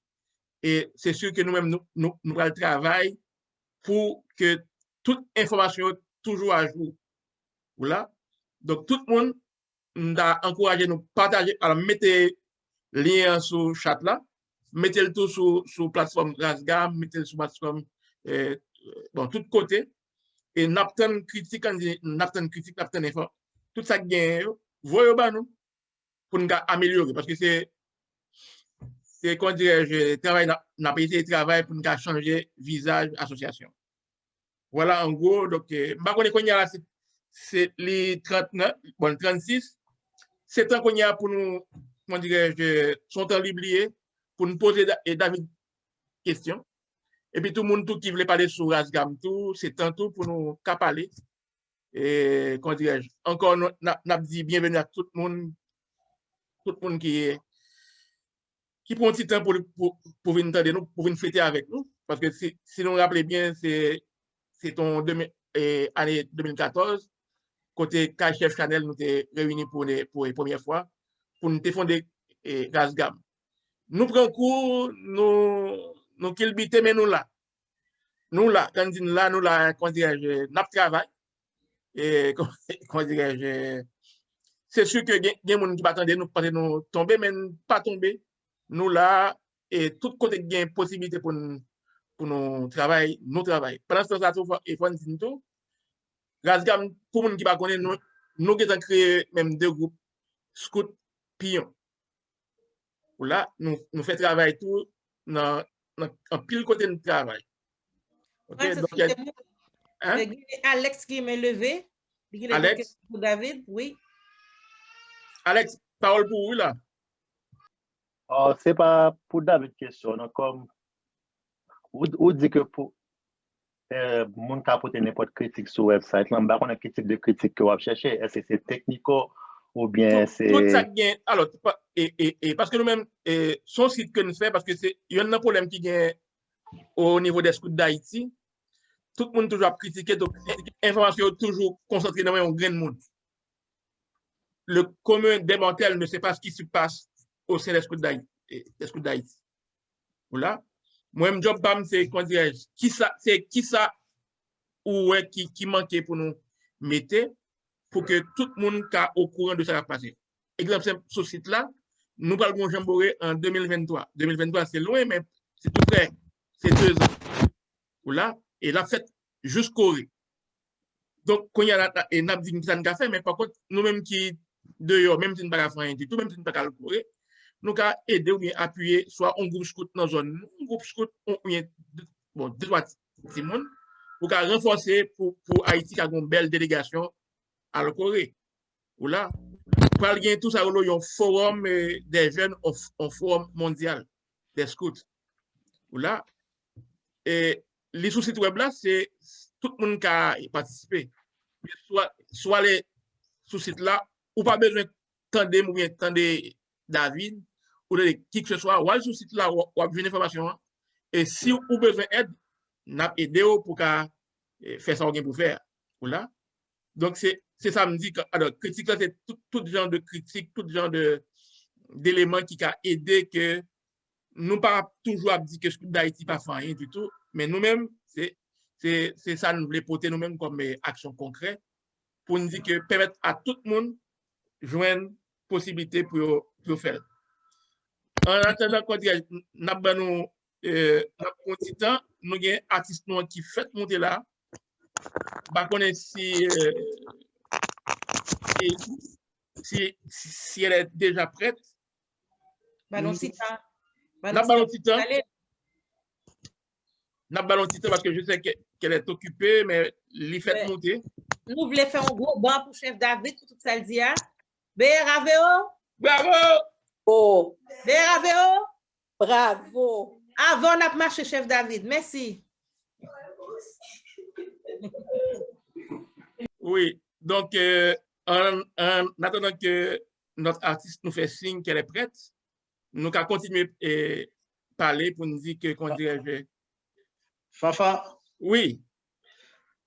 et c'est sûr que nous-mêmes nous le travail pour que toute information toujours à jour voilà donc tout le monde nous a encouragé nous partager alors mettez lien sur chat là mettez le tout sur plateforme Rasgam mettez le sur plateforme bon tout côté et n'apten critique n'apten info tout ça gagne voyez ba nous pour nous améliorer parce que c'est comment dirais-je travail n'a pas été travail pour nous changer visage association voilà en gros donc ba connait qu'on y a c'est les 39 bon 36 c'est temps qu'on y a pour nous comment dirais-je son temps libre pour nous poser David question et puis tout le monde tout qui voulait parler sur Rasgam tout c'est temps tout pour nous parler et comment dirais-je encore n'a dit bienvenue à tout le monde qui prend un petit temps pour venir entendre nous pour venir fêter avec nous parce que si nous rappelez bien c'est ton année 2014 côté chef Chanel nous t'es réunis pour la première fois pour nous fonder Rasgam nous prenons cours nous kilbité mais nous là quand dit là nous là comment dirais-je n'a travail et comment dirais-je c'est sûr que il y a des gens qui attendent nous pas nous tomber mais pas tomber nous là et tout côté gain possibilité pour nous travailler pendant ce temps ça il faut dire tout Rasgam pour monde qui pas connaît nous avons créé même deux groupes Scout Pion là nous fait travail tout dans en pile côté de travail OK donc Alex qui m'a levé Alex pour David oui Alex parole pour vous là. Oh, c'est pas pour David question, non, comme ou dit que pour mon capoter n'importe critique sur website, là, on a quel type de critique que vous cherchez, est-ce que c'est technico ou bien c'est tout ça gagne alors et parce que nous-mêmes son site que nous fait parce que c'est il y a un problème qui gagne au niveau des scouts d'Haïti, tout le monde toujours critiquer donc information toujours concentrée dans un grain de monde. Le commun des mortels ne sait pas ce qui se passe au sein des scouts d'Haïti. Voilà. Moi, mon job, c'est qu'on dirait, qui ça ou qui manquait pour nous mettre pour que tout le monde soit au courant de ce qui va passer. Exemple, ce site-là, nous parlons de Jamboree en 2023. 2023, c'est loin, mais c'est tout près. C'est 2 ans. Voilà. Et la fête jusqu'au riz. Donc, quand il y a et n'a dit que ça n'a fait, mais par contre, nous-mêmes qui dehors, même si nous ne pouvons pas faire rien du tout, même si nous ne pouvons pas courir, nous pouvons aider ou bien appuyer soit un groupe scout dans la zone, un groupe scout, bon, 2-3 petits monde, pour renforcer pour Haïti qui a une belle délégation à la Corée. Voilà. Pour aller tout ça, il y a un forum des jeunes, un forum mondial des scouts. Voilà. Et les sous-sites web là, c'est tout le monde qui a participé. Soit les sous-sites là, ou pas besoin de tendre ou bien tendre David, ou de qui que ce soit, ou le sous-site là, ou avoir une information. Et si vous avez besoin d'aide, n'a aidé pour faire ça pour faire. Voilà. Donc, c'est ça me dit que, alors, critique là, c'est tout genre de critique, tout genre d'éléments qui a aidé que nous pas toujours dire que ce que d'Haïti pas fait rien du tout, mais nous-mêmes, c'est ça nous voulons porter nous-mêmes comme action concrète pour nous dire que permettre à tout le monde joindre possibilité pour faire. En attendant, quand nous avons un petit temps, nous avons un artiste qui fait monter là. Par contre, si elle est déjà prête, ballon titan parce que je sais qu'elle est occupée, mais elle fait monter. Nous voulons faire un gros banc pour chef David pour tout ça le dia. Bravo! Oh! Bravo! Bravo! Avant, on a marché chef David. Merci. Oui, donc en attendant que notre artiste nous fait signe qu'elle est prête, nous allons continuer à parler pour nous dire que, qu'on dirait. Fafa? Oui.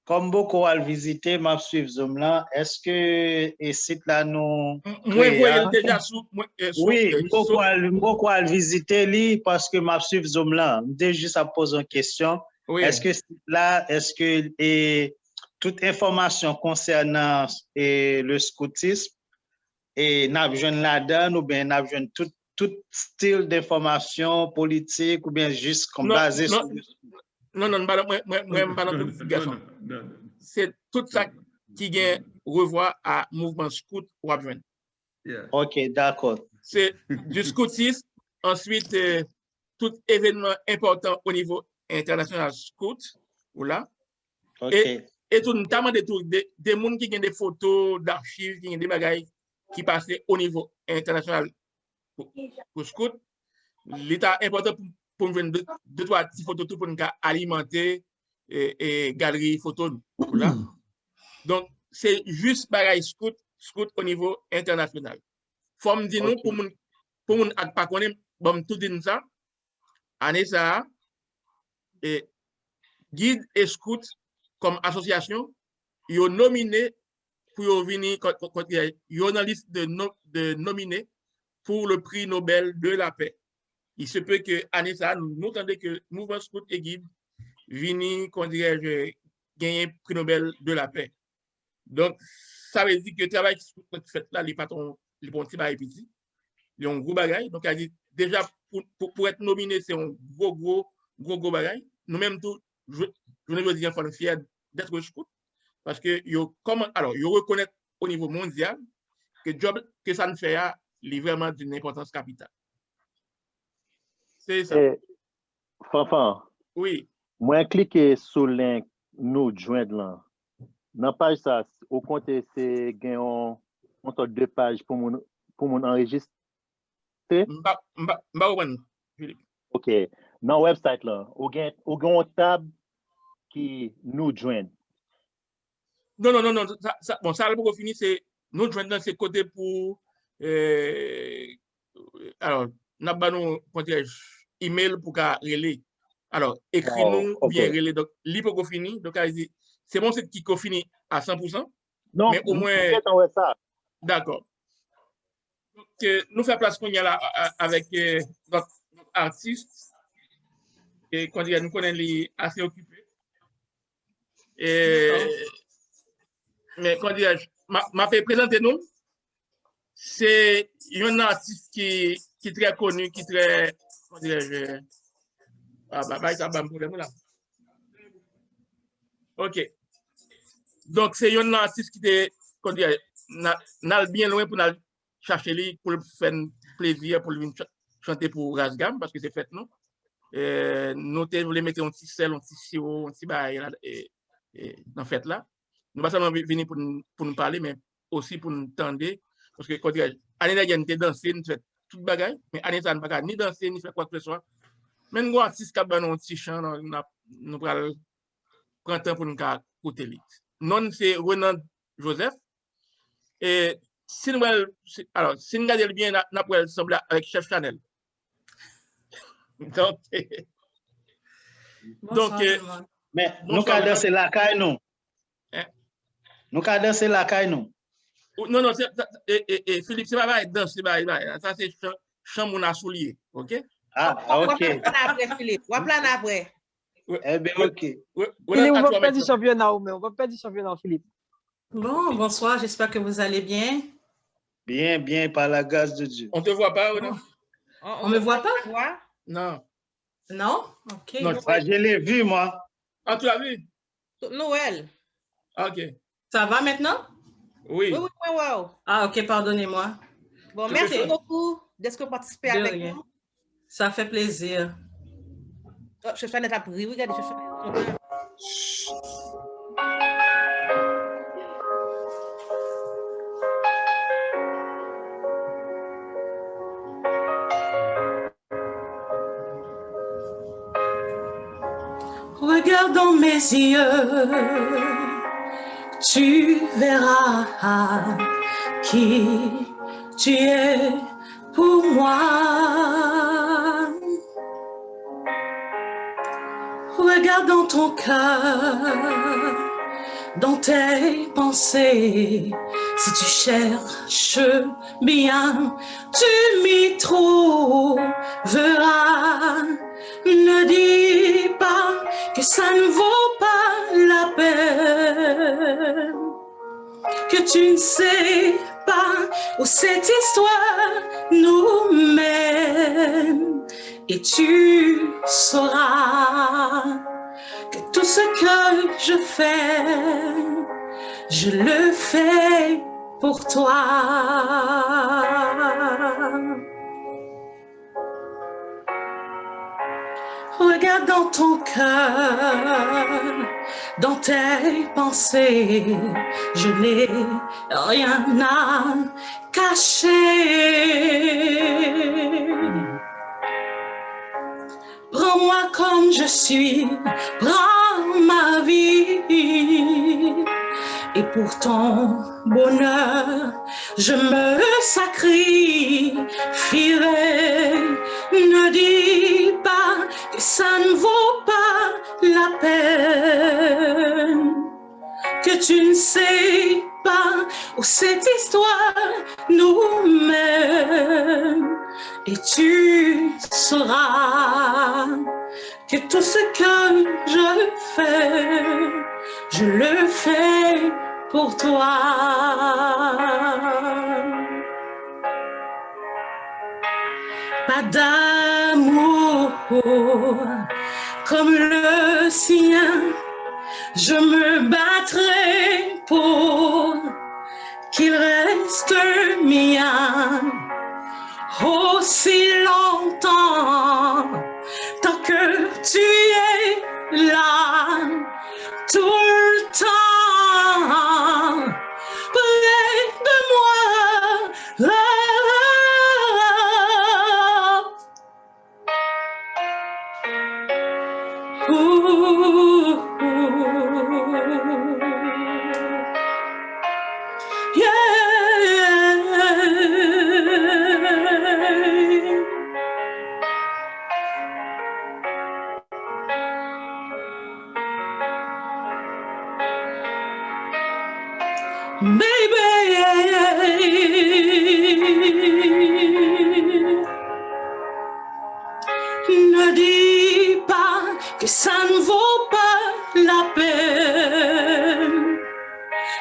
comme beaucoup à le visiter, m'a suivre Zoom là, est-ce que et site là nous Moi, voyez déjà sous. Oui, beaucoup à le visiter lui parce que m'a suivre Zoom là. Déjà juste à poser une question. Oui. Est-ce que là, est-ce que et toute information concernant le scoutisme et n'a besoin là-dedans ou bien n'a besoin tout style d'information politique ou bien juste comme basé sur non, pas dans toute publication. C'est tout ça qui vient revoir à mouvement scout ou à joindre. OK, d'accord. C'est du scoutisme, ensuite tout événement important au niveau international scout, ou là. Okay. Et tout notamment des gens qui ont des photos d'archives, qui ont des bagages qui passent au niveau international pour scout. L'état important pour nous deux trois petites photos pour nous alimenter et galerie photo là. Donc c'est juste bagage scout au niveau international. Faut me dire nous pour mon pas connaître bon tout dire ça année ça et guide et scout comme association ils nominé pour venir ils ont une liste de nominés pour le prix Nobel de la paix. Il se peut que année ça nous entendons que mouvement scout et guide vini qu'on dirait gagner prix Nobel de la paix. Donc ça veut dire que le travail que tu fais là les patrons les petits bail petit il y a un gros bagage donc elle dit déjà pour être nominé c'est un gros bagage nous même tout je ne veux dire faut fier d'être scout parce que yo comment alors yo reconnaître au niveau mondial que job que ça ne fait est vraiment d'une importance capitale. C'est ça. Fanfan. Oui. Moi cliquer sur le lien nous joindre là. Dans page ça au compte c'est gagnant entre deux pages pour mon enregistrer. OK. Dans website là, ou gain tab qui nous joindre. Non, ça bon ça pour finir c'est nous joindre c'est côté pour alors n'a pas nous email pour qu'à relais. Alors écris-nous ou bien relais donc li pour finir donc c'est bon c'est qui fini à 100%. Non, mais au moins d'accord. Donc nous faire place qu'on y a là avec notre artiste et quand nous connaît assez occupé et mais quand m'a fait présenter nous c'est un artiste qui est très connu qui très comment dirais-je ça va me problème là. OK. Donc c'est un artiste qui est comment dirais n'a bien loin pour chercher lui pour faire plaisir pour lui chanter pour Rasgam parce que c'est fait non. Nous voulons mettre un petit sel, un petit sirop, un petit bail et dans fait là. Nous pas seulement venir pour nous parler mais aussi pour nous tendre parce que quand année dernière nous danser, nous fait toute bagaille mais année ça ne pas ni danser ni faire quoi que ce soit. Même un artiste qui a un petit chant nous prend temps pour nous écouter lui. Non c'est Renan Joseph et si nous regardons bien n'a pas semble avec Chef Chanel. Donc mais nous ca danser la caille nous. Nous ca danser la caille nous. Non et Philippe c'est pas danser ça c'est chant mon soulier, OK? Ah OK. Après Philippe, on va planer après. Eh bien OK. Philippe, on va perdre du championnat mais on va perdre du championnat Philippe. Bon, bonsoir, j'espère que vous allez bien. Bien par la grâce de Dieu. On te voit pas ou non? On me voit pas? Non. Non? OK. Non, je l'ai vu, moi. Ah, tu l'as vu? Noël. OK. Ça va maintenant? Oui. Wow. Ah, OK, pardonnez-moi. Bon, merci beaucoup d'être participé avec nous. Ça fait plaisir. Oh, je suis à pris, regardez, je suis Regarde dans mes yeux, tu verras qui tu es pour moi. Regarde dans ton cœur, dans tes pensées. Si tu cherches bien, tu m'y trouveras. Ne dis pas que ça ne vaut pas la peine, que tu ne sais pas où cette histoire nous mène. Et tu sauras que tout ce que je fais, je le fais pour toi. Regarde dans ton cœur, dans tes pensées, je n'ai rien à cacher. Prends-moi comme je suis, prends ma vie. Et pour ton bonheur, je me sacrifierai. Ne dis pas que ça ne vaut pas la peine, que tu ne sais pas où cette histoire nous mène. Et tu sauras que tout ce que je fais, je le fais pour toi. Pas d'amour comme le sien, je me battrai pour qu'il reste mien aussi longtemps, tant que tu es là, tout le temps, près de moi. Ne dis pas que ça ne vaut pas la peine,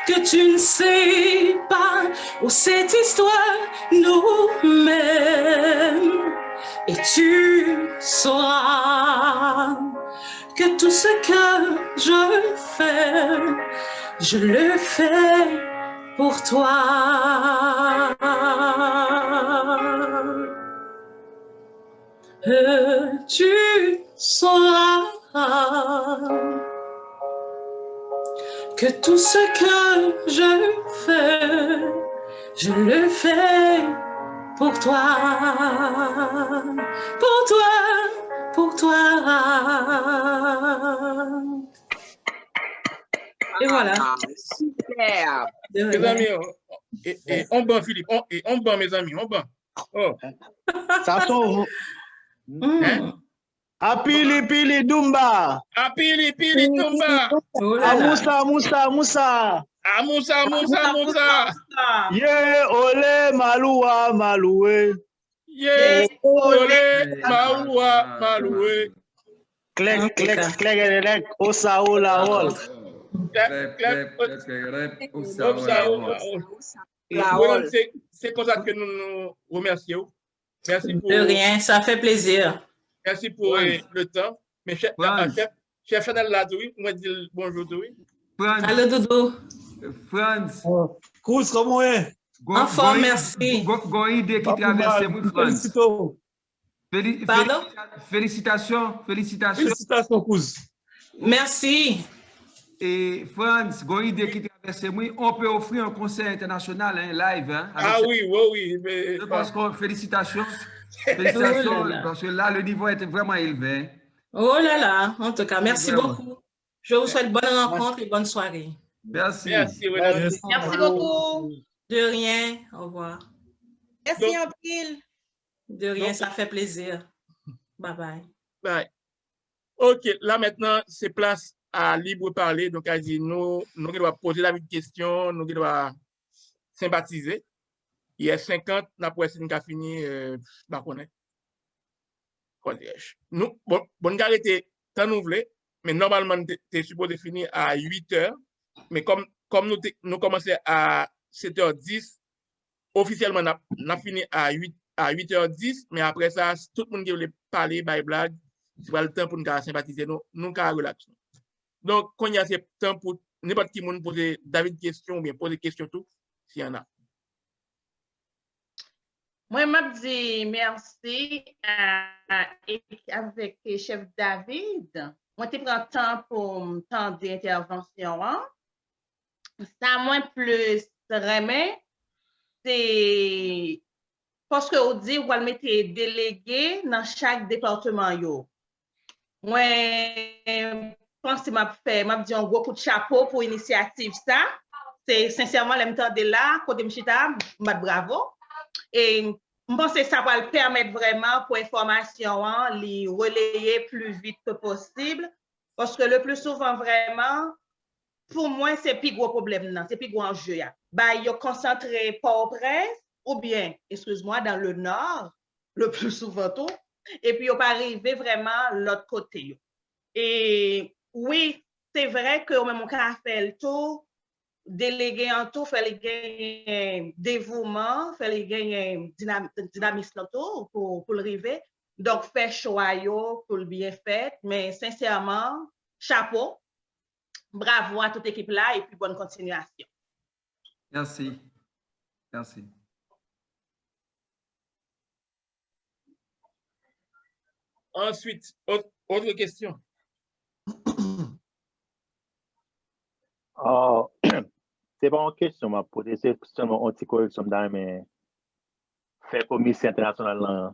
que tu ne sais pas où cette histoire nous mène. Et tu sauras que tout ce que je fais, je le fais pour toi. Tu sauras que tout ce que je fais, je le fais pour toi, pour toi, pour toi. Et voilà. Super. Mes amis, on bat Philippe, on bat mes amis, on bat. Oh. Ça tombe. Apili pili dumba. Apili pili dumba. Amusa musa musa. Amusa musa musa. Ye ole malua maloué. Ye ole malua maloué. Klek klek klek osa ola ol. C'est comme ça que nous nous remercions. Merci pour... De rien, ça fait plaisir. Merci pour le temps. Mais chef Chanel Ladoui, moi dis bonjour Doui. Allô Doudou. Franz. Cruz, comment est? En forme, merci. Gon idée qui traverse moi, Franz. Pardon? Félicitations. Félicitations, Cruz. Merci. Et Franz, gon idée qui traverse moi, on peut offrir un concert international, live. Ah oui. Mais... Je pense que félicitations. Parce que là, le niveau était vraiment élevé. Oh là là, en tout cas, merci beaucoup. Je vous souhaite bonne rencontre et bonne soirée. Merci. Merci beaucoup. De rien, au revoir. Merci en pile. De rien, ça fait plaisir. Bye bye. Bye. OK, là maintenant, c'est place à libre parler, donc à dire nous devons poser la question, nous devons sympathiser. Il y a 50, la presse n'a fini, bah connaît. Nous, bon, arrêter tant nous voulons, mais normalement, tu es supposé finir à 8 heures, mais comme nous commençons à 7h10, officiellement, on a fini à 8h10, mais après ça, tout le monde qui voulait parler, blague, c'est pas le temps pour nous sympathiser, nous relaxer. Donc, quand il y a ce temps pour n'importe qui monde poser David question ou bien poser question tout, s'il y en a. Moi, je dis merci avec le chef David. Moi, je prends le temps pour me temps d'intervention. Ça, moi, plus vraiment, c'est parce que on dit qu'on va mettre délégué dans chaque département. Moi, je pense que je dis un gros coup de chapeau pour l'initiative. Ça, c'est sincèrement le temps de là, côté Mchita, bravo. Et je pense que ça va le permettre vraiment pour l'information, les relayer plus vite que possible. Parce que le plus souvent, vraiment, pour moi, c'est le plus gros problème, c'est le plus gros enjeu. Bah, ils sont concentrés Port-au-Prince ou bien, excuse-moi, dans le nord, le plus souvent tout, et puis ils ne sont pas arrivés vraiment de l'autre côté. Et oui, c'est vrai que même on a fait le tour, délégué en tout, il fallait gagner dévouement, il fallait gagner dynamisme pour le arriver. Donc, fait choix pour le bien fait, mais sincèrement, chapeau, bravo à toute l'équipe là et puis bonne continuation. Merci. Merci. Ensuite, autre question. C'est pas une question, ma poser, c'est seulement une petite correction dans mes fait commission internationale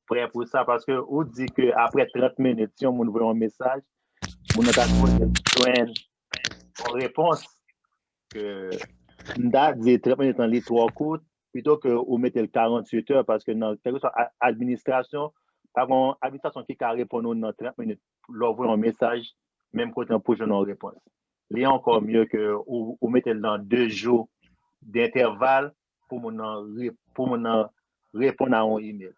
prêt pour ça parce que on dit que après 30 minutes, si on veut un message, on a besoin d'une réponse que on dit 30 minutes dans les 3 cours plutôt que on mettre le 48 heures parce que dans quelque chose administration, par contre, administration qui a répondu dans 30 minutes, leur envoyer un message même quand on pose une réponse. Il est encore mieux que vous mettez dans 2 jours d'intervalle pour répondre à un email.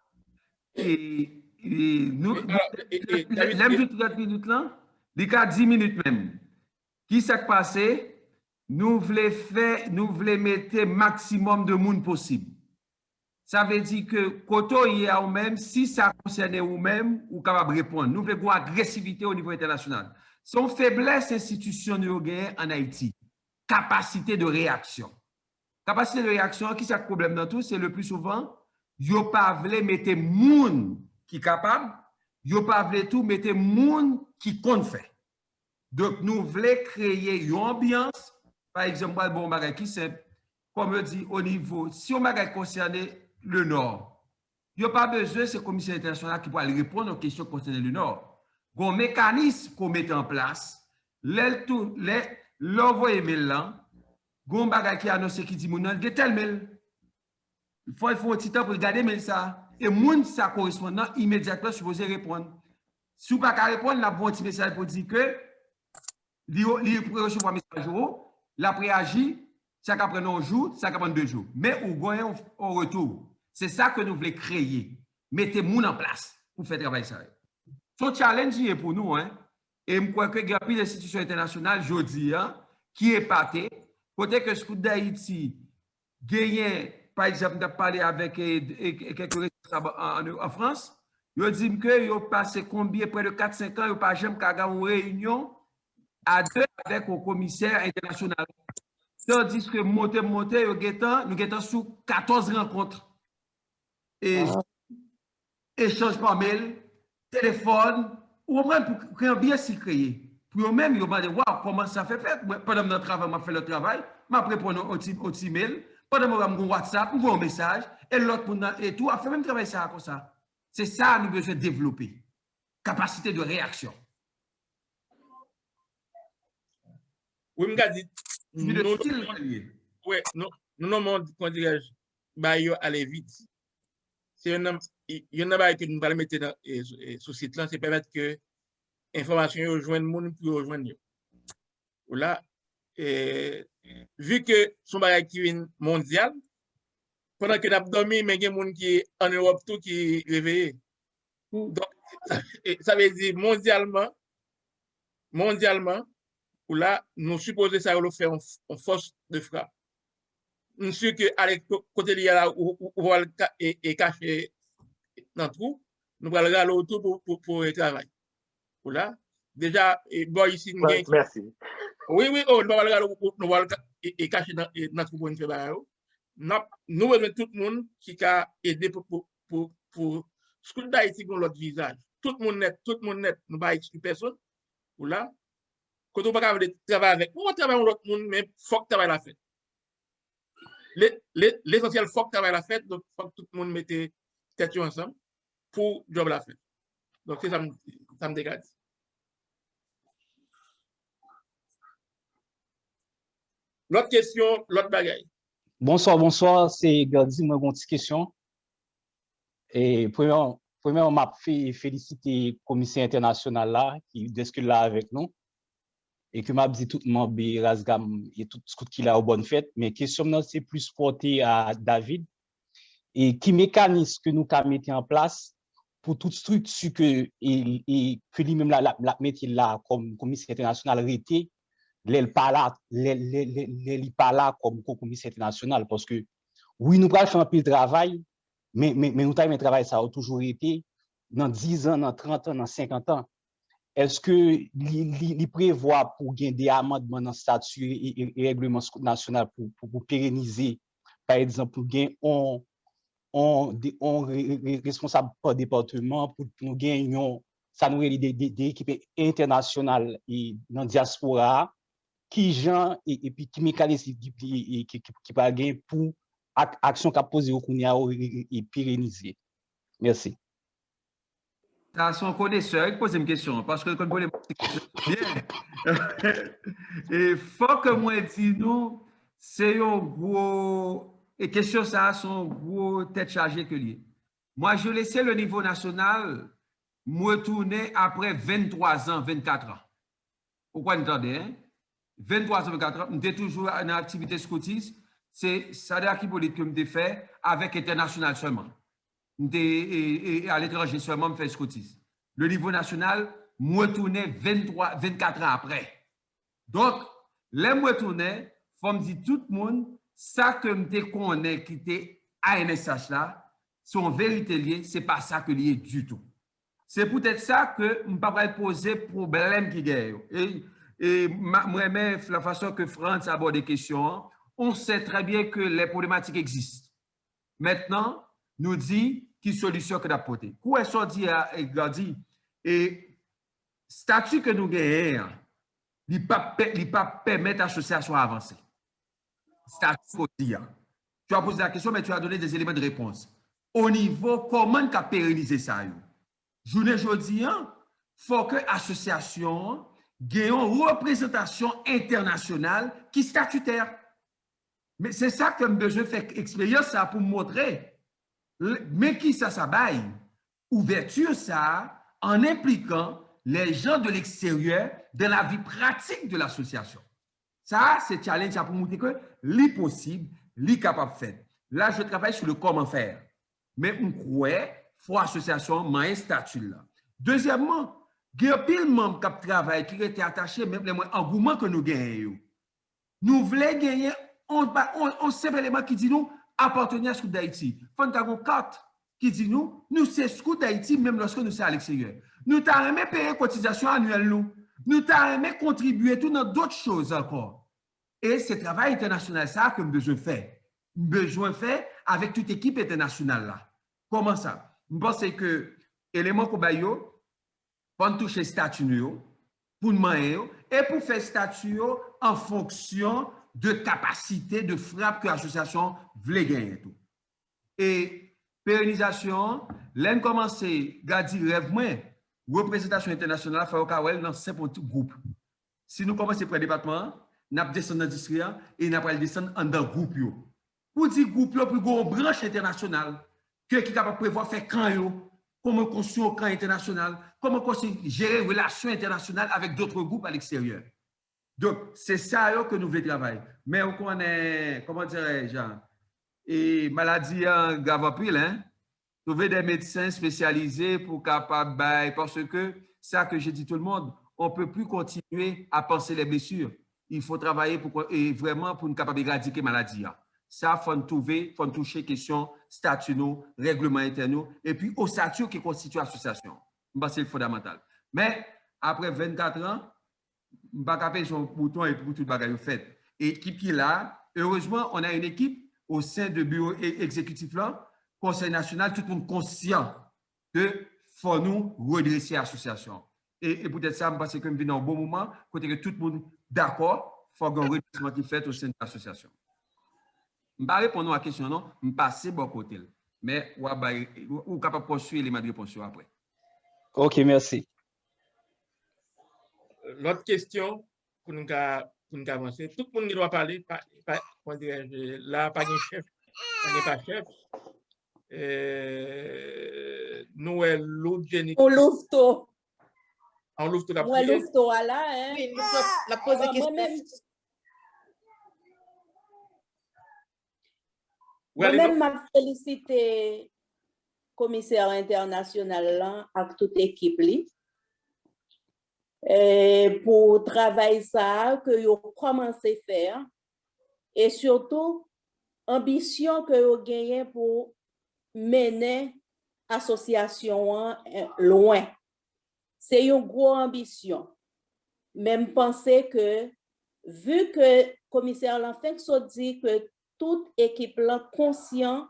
Et nous, l'aime 30 minutes là, il y a 10 minutes même. Qui s'est passé? Nous voulons mettre maximum de monde possible. Ça veut dire que quand on y est ou même, si ça concerne vous-même, vous êtes capable de répondre. Nous voulons une agressivité au niveau international. Son faiblesse institutionnelle en Haïti, capacité de réaction. Capacité de réaction, qui est le problème dans tout, c'est le plus souvent, yo pas voulu mettre moun qui capable, yo pas voulu tout mettre moun qui compte fait. Donc nous voulons créer une ambiance, par exemple, bon bagay qui simple, comme je dis au niveau, si on bagay concerné le Nord, il n'y a pas besoin de ce commissaire international qui pourra répondre aux questions concernant le Nord. Un mécanisme qu'on met en place, l'envoyer mail là, gon bagay qui annonce qui dit moun nan de tel mail. Il faut un petit temps pour regarder mail ça et moun ça correspondant immédiatement supposé répondre. Si vous pas répondre, la bon petit message pour dire que li pour recevoir message la réagit, ça va prendre un jour, ça va prendre 2 jours. Mais ou gagne au retour. C'est ça que nous voulons créer. Mettez moun en place pour faire travailler ça. Son challenge est pour nous, hein. Et je crois que il y a plus d'institutions internationales aujourd'hui qui est parté. Côté que Scout d'Haïti gagne, par exemple, de parler avec quelques responsables en France, ils disent que ils ont passé combien, près de 4-5 ans, ils n'ont pas jamais une réunion à 2 avec un commissaire international. Tandis que monter, nous sommes sous 14 rencontres. Et échange par mail, téléphone, ou même pour créer un bien si créé. Pour eux-mêmes, ils ont dit, waouh, comment ça fait faire? Pendant notre travail, je fais le travail, je réponds au petit mail, pendant que je fais WhatsApp, je un message, et l'autre, et tout, a fait même travail ça comme ça. C'est ça que nous devons développer. Capacité de réaction. Oui, je me dis, nous aller vite. C'est un homme, il y en a que nous allons mettre sous site là, c'est permettre que information yo joindre moun pour rejoindre yo. Ou là vu que son bagage qui est mondial pendant que n'a dormi mais il y a des gens qui en Europe tout qui réveillé. Donc ça veut dire mondialement ou là nous supposons ça le faire en force de frappe. Nous sûr que avec côté lié là ou va et cacher dans trou nous allons aller autour pour le travail. Ou là déjà boy ici merci. Oui nous va et cacher dans trou pour une faire nous besoin tout le monde qui a aidé pour school d'Haïti dans l'autre visage. Tout le monde net, nous pas exclure personne. Ou là quand on pas travailler avec on travaille avec l'autre monde mais faut que travail la fête. L'essentiel faut que travail la fête donc faut que tout le monde mette tête ensemble pour job la fête. Donc c'est ça me dégage. L'autre question, l'autre bagaille. Bonsoir, c'est Gardi, moi, une petite question. Et premièrement, m'a félicité le commissaire international là, qui discute là avec nous, et que m'a dit tout le monde, Razgam, et tout ce qu'il a au bonne fête, mais question, c'est plus porté à David, et qui mécanisme que nous avons mis en place pour toute structure que lui-même la mettre là comme commissaire international arrêté, il pas là comme commissaire international parce que oui nous allons faire un peu de travail mais nous avons un travail ça a toujours été dans 10 ans, dans 30 ans, dans 50 ans. Est-ce que il prévoit pour gagner des amendements dans statut et règlement national pour pérenniser par exemple pour gagner on responsable par département pour gagner ça nous des équipes internationales et dans diaspora qui gens et puis qui mécanisme qui va gagner pour action qu'a posé au Kounia et pérenniser. Merci. Ça, son connaisseur, il pose une question parce que le bien. Et faut que moi dis nous, c'est un gros et question ça sont gros tête chargée que lié. Moi, je laissais le niveau national me retourner après 23 ans, 24 ans. Pourquoi vous entendez, hein? 23 ans, 24 ans, j'étais toujours en activité scoutisme. C'est ça qui politique que je fait avec international seulement. Et à l'étranger seulement, je fais scoutisme. Le niveau national, je retournais 24 ans après. Donc, là, je retournais, il faut me dire tout le monde, ça que je connais qui était ANSH là, son vérité liée, ce n'est pas ça que lié du tout. C'est peut-être ça que je ne peux pas poser problème qui gagne. Et moi-même, la façon que France aborde les questions, on sait très bien que les problématiques existent. Maintenant, nous dit quelle solution que d'apporter. Où est-ce qu'on dit à Gardi? Et statut que nous gagnons, il ne peut pas permettre l'association à avancer. Statut qu'on dit. Tu as posé la question, mais tu as donné des éléments de réponse. Au niveau, comment on peut pérenniser ça? Journée aujourd'hui, il faut que l'association ait une représentation internationale qui est statutaire. Mais c'est ça que j'ai besoin de faire expérience ça pour montrer. Mais qui ça baille? Ouverture ça en impliquant les gens de l'extérieur dans la vie pratique de l'association. Ça, c'est challenge pour montrer que c'est possible, c'est capable de faire. Là, je travaille sur le comment faire. Mais on croit faut l'association m'a un statut là. Deuxièmement, il y a pile de membres qui travaillent qui étaient attachés même les engouements que nous gagnons. Nous voulons gagner on simple élément qui dit nous appartenir à Scout d'Haïti. Faut nous avons carte qui dit nous c'est Scout d'Haïti même lorsque nous sommes à l'extérieur. Nous t'avons même payé cotisation annuelle nous t'avons même contribué tout dans d'autres choses encore. Et ce travail international ça que nous besoin faire. Besoin faire avec toute équipe internationale là. Comment ça? Je pense que l'élément qu'on va pour toucher statut pour demander et pour faire statut en fonction de capacité de frappe que l'association voulait gagner. Et pérennisation, l'un commencé, garder rêve moins, représentation internationale, il faut qu'on dans 5 groupes. Si nous commençons par le département, nous descendons dans l'industrie et nous allons descendre dans le groupe. Pour dire groupe, pour une branche internationale, qui est capable de prévoir faire quand comment construire un camp international, comment gérer les relations internationales avec d'autres groupes à l'extérieur. Donc, c'est ça que nous voulons travailler. Mais on connaît, comment dirais-je, et maladie grave en pile, hein? Trouver des médecins spécialisés pour capable, parce que ça que j'ai dit tout le monde, on ne peut plus continuer à penser les blessures. Il faut travailler et vraiment pour nous capable éradiquer la maladie. Ça, il faut trouver, il faut toucher question statut, règlement interne, et puis au statut qui constitue l'association. C'est le fondamental. Mais après 24 ans, je ne vais pas taper son bouton et pour tout le bagage fait. Et l'équipe qui est là, heureusement, on a une équipe au sein du bureau exécutif là, Conseil national, tout le monde conscient que faut nous redresser l'association. Et peut-être ça, parce que nous venons au bon moment, côté que tout le monde d'accord, il faut un redressement qui fait au sein de l'association. Je ne vais pas répondre à la question, non, je vais passer bon côté. Mais vous êtes capable de poursuivre les réponses après. OK, merci. L'autre question pour nous avancer, tout le monde doit parler, là, pas de chef, pas chef. Noël, l'autre génie. On l'ouvre tout. On l'ouvre tout la prière. On l'ouvre tout là, hein. Oui, la pose de question. Moi-même, m'a félicité commissaire international là, avec toute l'équipe pour travail ça que vous commencé à faire et surtout ambition que vous gagnez pour mener l'association loin. C'est une grosse ambition. Même penser que, vu que le commissaire Lanfenso dit que toute équipe là conscient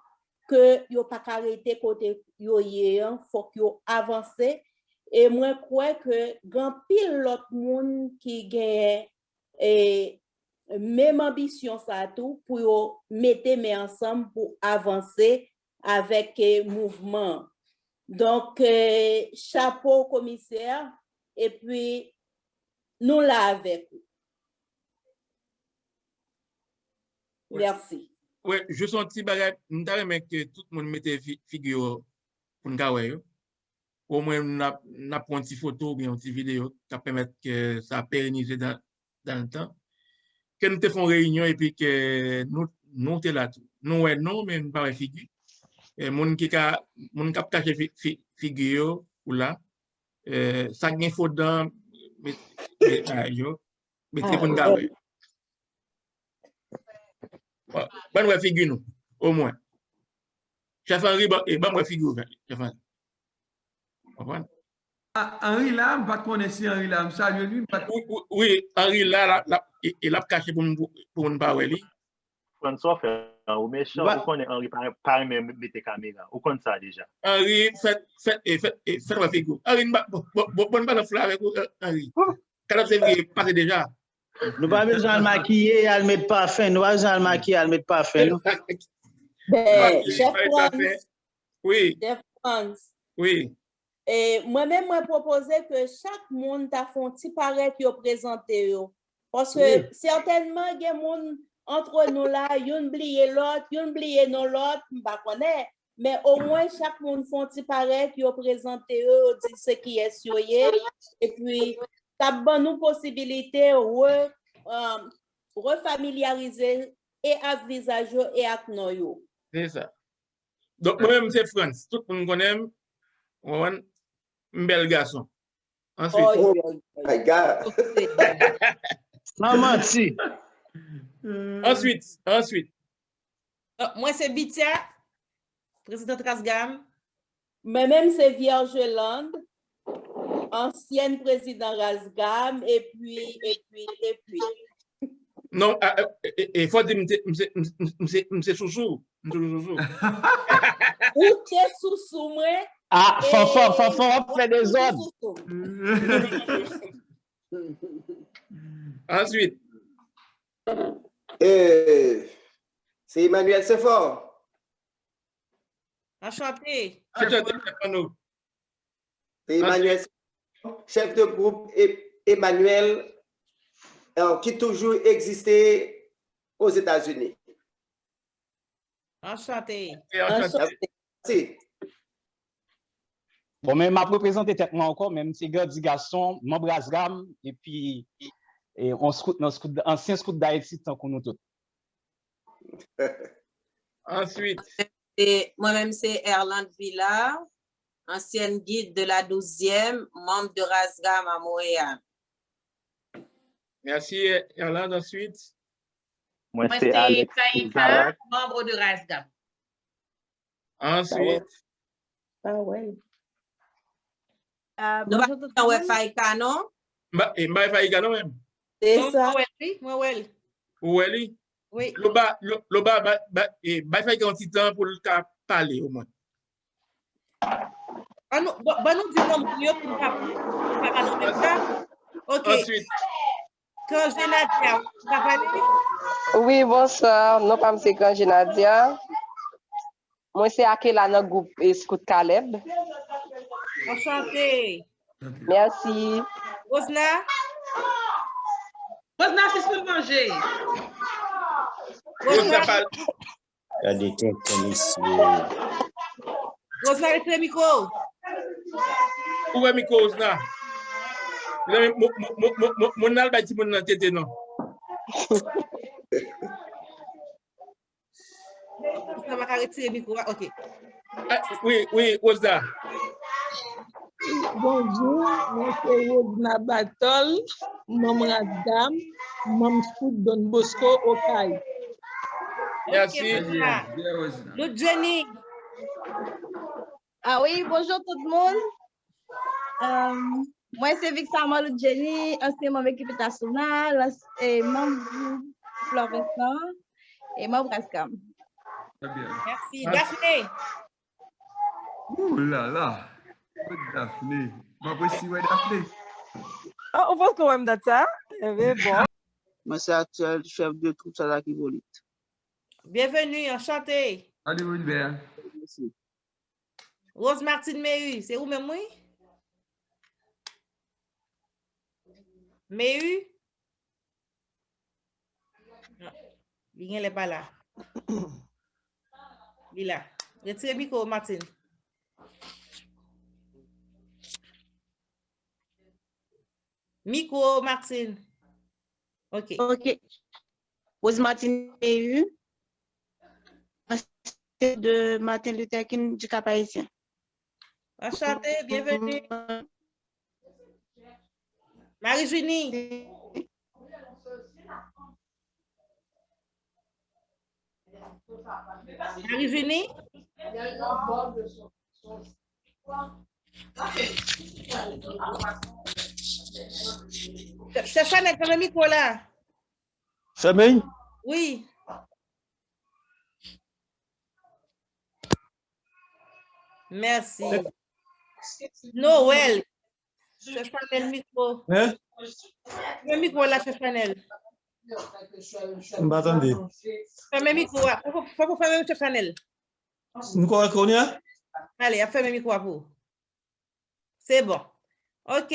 que yo pas arrêter côté yo hier, faut que yo avance et moi crois que grand pile l'autre monde qui gagne et même ambition ça tout pour yo mettre mais ensemble pour avancer avec mouvement. Donc chapeau commissaire et puis nous là avec vous. Merci. Oui, je sens un petit bagage. Nous avons que tout le monde mette figure pour nous voir. Au moins, nous avons une petite photo ou une petite vidéo qui permet que ça pérennise dans le temps. Que nous te faisons réunion et puis que nous sommes là. Nous, non, mais nous pas figure. Et mon qui a caché figure ou là, ça a une faute dans mettez pour nous voir. Bon, on figure nous, au moins. Chef Henri, bon, figure. Henri là, je ne sais pas connaître Henri là, je salue lui. Oui, Henri là, il a caché pour nous parler. François fait un méchant, vous connaissez Henri par même mettre caméra. Vous connaissez ça déjà. Henri, faites la figure. Henri, bon, pas le fleur avec Henri. Quand vous passé déjà. Nous pas besoin de maquiller, elle met pas fin. Nous pas besoin de maquiller, elle met pas fin. Chef France. Oui. Chef France. Oui. Et moi-même, moi proposé que chaque monde t'a fait un petit paraître yo présenté yo. Parce que certainement, il y a des gens entre nous là, yon oublié l'autre, yon oublié non l'autre, m'pa connaît. Mais au moins, chaque monde fait un petit paraître, yo présenté yo, dit ce qui est sur eux. Et puis, ça donne nous possibilité de refamiliariser et avec visage et avec nous. C'est ça. Donc, moi-même, c'est France. Tout le monde connaît un bel garçon. Ensuite. Oh my God. Non, menti. Ensuite. Moi, c'est Bitia, présidente Rasgam. Moi-même, c'est Vierge Hollande, ancienne présidente Rasgam, et puis. Non, il faut dire, c'est Soussou. Où t'es Soussou, moi? Ah, faut faire des ordres. Ensuite. C'est Emmanuel Sefort. Enchanté. C'est Emmanuel Sefort, chef de groupe Emmanuel, qui toujours existé aux États-Unis. Enchanté. Merci. Bon, mais m'a représenté tête moi encore, même si gars dit garçon, membre Asgam, et puis on scout, ancien scout d'Haïti, tant qu'on nous tous. Ensuite. Moi-même, c'est Erland Villard, ancienne guide de la 12e, membre de Rasgam à Montréal. Merci, Erland. Ensuite. Moi, c'est Taïfa, membre de Rasgam. Ensuite. Ah ouais. Bonjour tout le monde. Faïka, non? Faïka, non même? C'est ça. Moi, oui. Oui. Loba, Faïka un petit temps pour le parler au moins. Ah non, nous disons mieux pour parler en même temps. OK. Ensuite. Quand j'ai Nadia, tu vas parler? Oui, bonsoir. Non, pas M. Kanji Nadia. Moi, c'est Akela dans le groupe Scout Caleb. Enchanté. Merci. Rosna? Rosna, c'est ce que manger. Rosna? Regardez, monsieur. Rosna, avec le micro. Où est le micro, Rosna? Mon alba dit mon tête, non? Ça va arrêter le micro. OK. Oui, Rosna. Bonjour, moi c'est Rosna Batol, membre Asgam, membre scout Don Bosco au CAI. Merci. Le Jenny. Ah oui, bonjour tout le monde. Moi c'est Victor Jenny, ancien membre équipe nationale, et membre du Florissant et membre Asgam. Merci. Daphné. Ouh là là. Daphné. Ma possible, Daphné. Ah, on pense qu'on aime ça. Mais bon. Moi, c'est actuel chef de troupe Sadaki Bolite. Bienvenue, enchanté. Allez, Wilbert. Merci. Rose Martine Mehu, c'est où même oui? Mehu? Non, il n'est pas là. Il est là. Retirez le micro, Martine. Micro, Martine. OK. OK. Rose Martine Mehu, de Martin Luther King du Cap-Haïtien. Enchanté, bienvenue. Marie-Junie. Marie-Junie. Stéphane, est le micro là. Famille? Oui. Merci. Noël. Chef Chanel, micro. Hein? Le micro là, Chef Chanel. Attendez. Fermez le micro. Faut que fermer Chef Chanel. Nous quoi? Allez, fermez le micro pour. C'est bon. OK.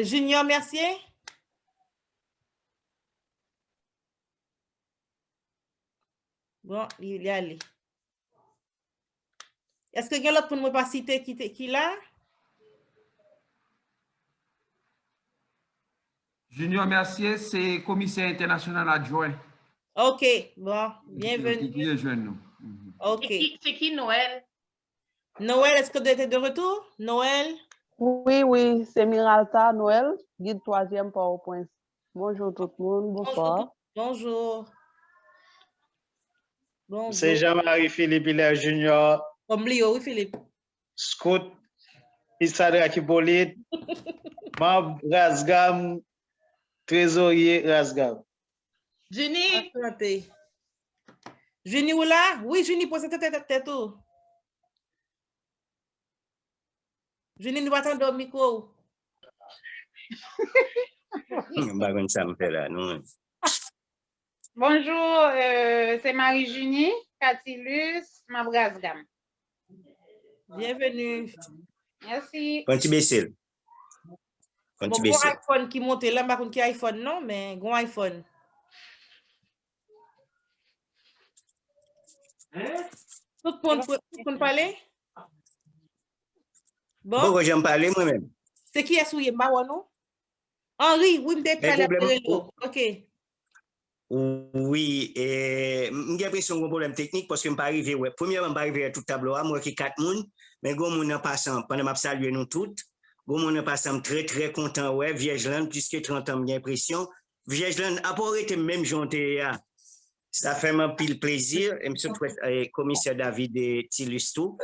Junior Mercier. Bon, il est allé. Est-ce que quelqu'un d'autre pour ne pas citer qui là? Junior Mercier, c'est commissaire international adjoint. OK, bon, bienvenue. Qui est jeune, nous. OK. C'est qui Noël? Noël, est-ce que tu étais de retour? Noël? Oui, c'est Miralta Noël, guide 3e PowerPoint. Bonjour tout le monde, bonsoir. Bonjour. C'est Jean-Marie Philippe Hilaire Junior. Comme Lio, oui, Philippe. Scout, Sadaki Bolite, membre Rasgam, trésorier Rasgam. Junie. Junie ou là? Oui, Junie, pose tête tout. Junie, nous attendons au micro. Bonjour, c'est Marie-Junie, Catilus, membre Asgam. Bienvenue. Merci. Conti-Bessel. Bon, iPhone qui monte là, par contre, qui iPhone, non, mais bon iPhone. Tout le monde parler? Bon. Bon, j'aime parler moi-même. C'est qui est souillé, non? Henri, oui, peut-être pas problème. OK. Oui, j'ai l'impression qu'il y a un problème technique parce que je ne suis pas arrivé. Premièrement, je ne suis pas arrivé à tout tableau, moi qui 4 personnes, mais je suis passant, pendant que je salue nous toutes, je suis passant très très content, ouais, Viergeland, plus que 30 ans, j'ai l'impression. Viergeland a pas été même janté. Ça fait un pile plaisir. Et M. Commissaire David et Tilus tout.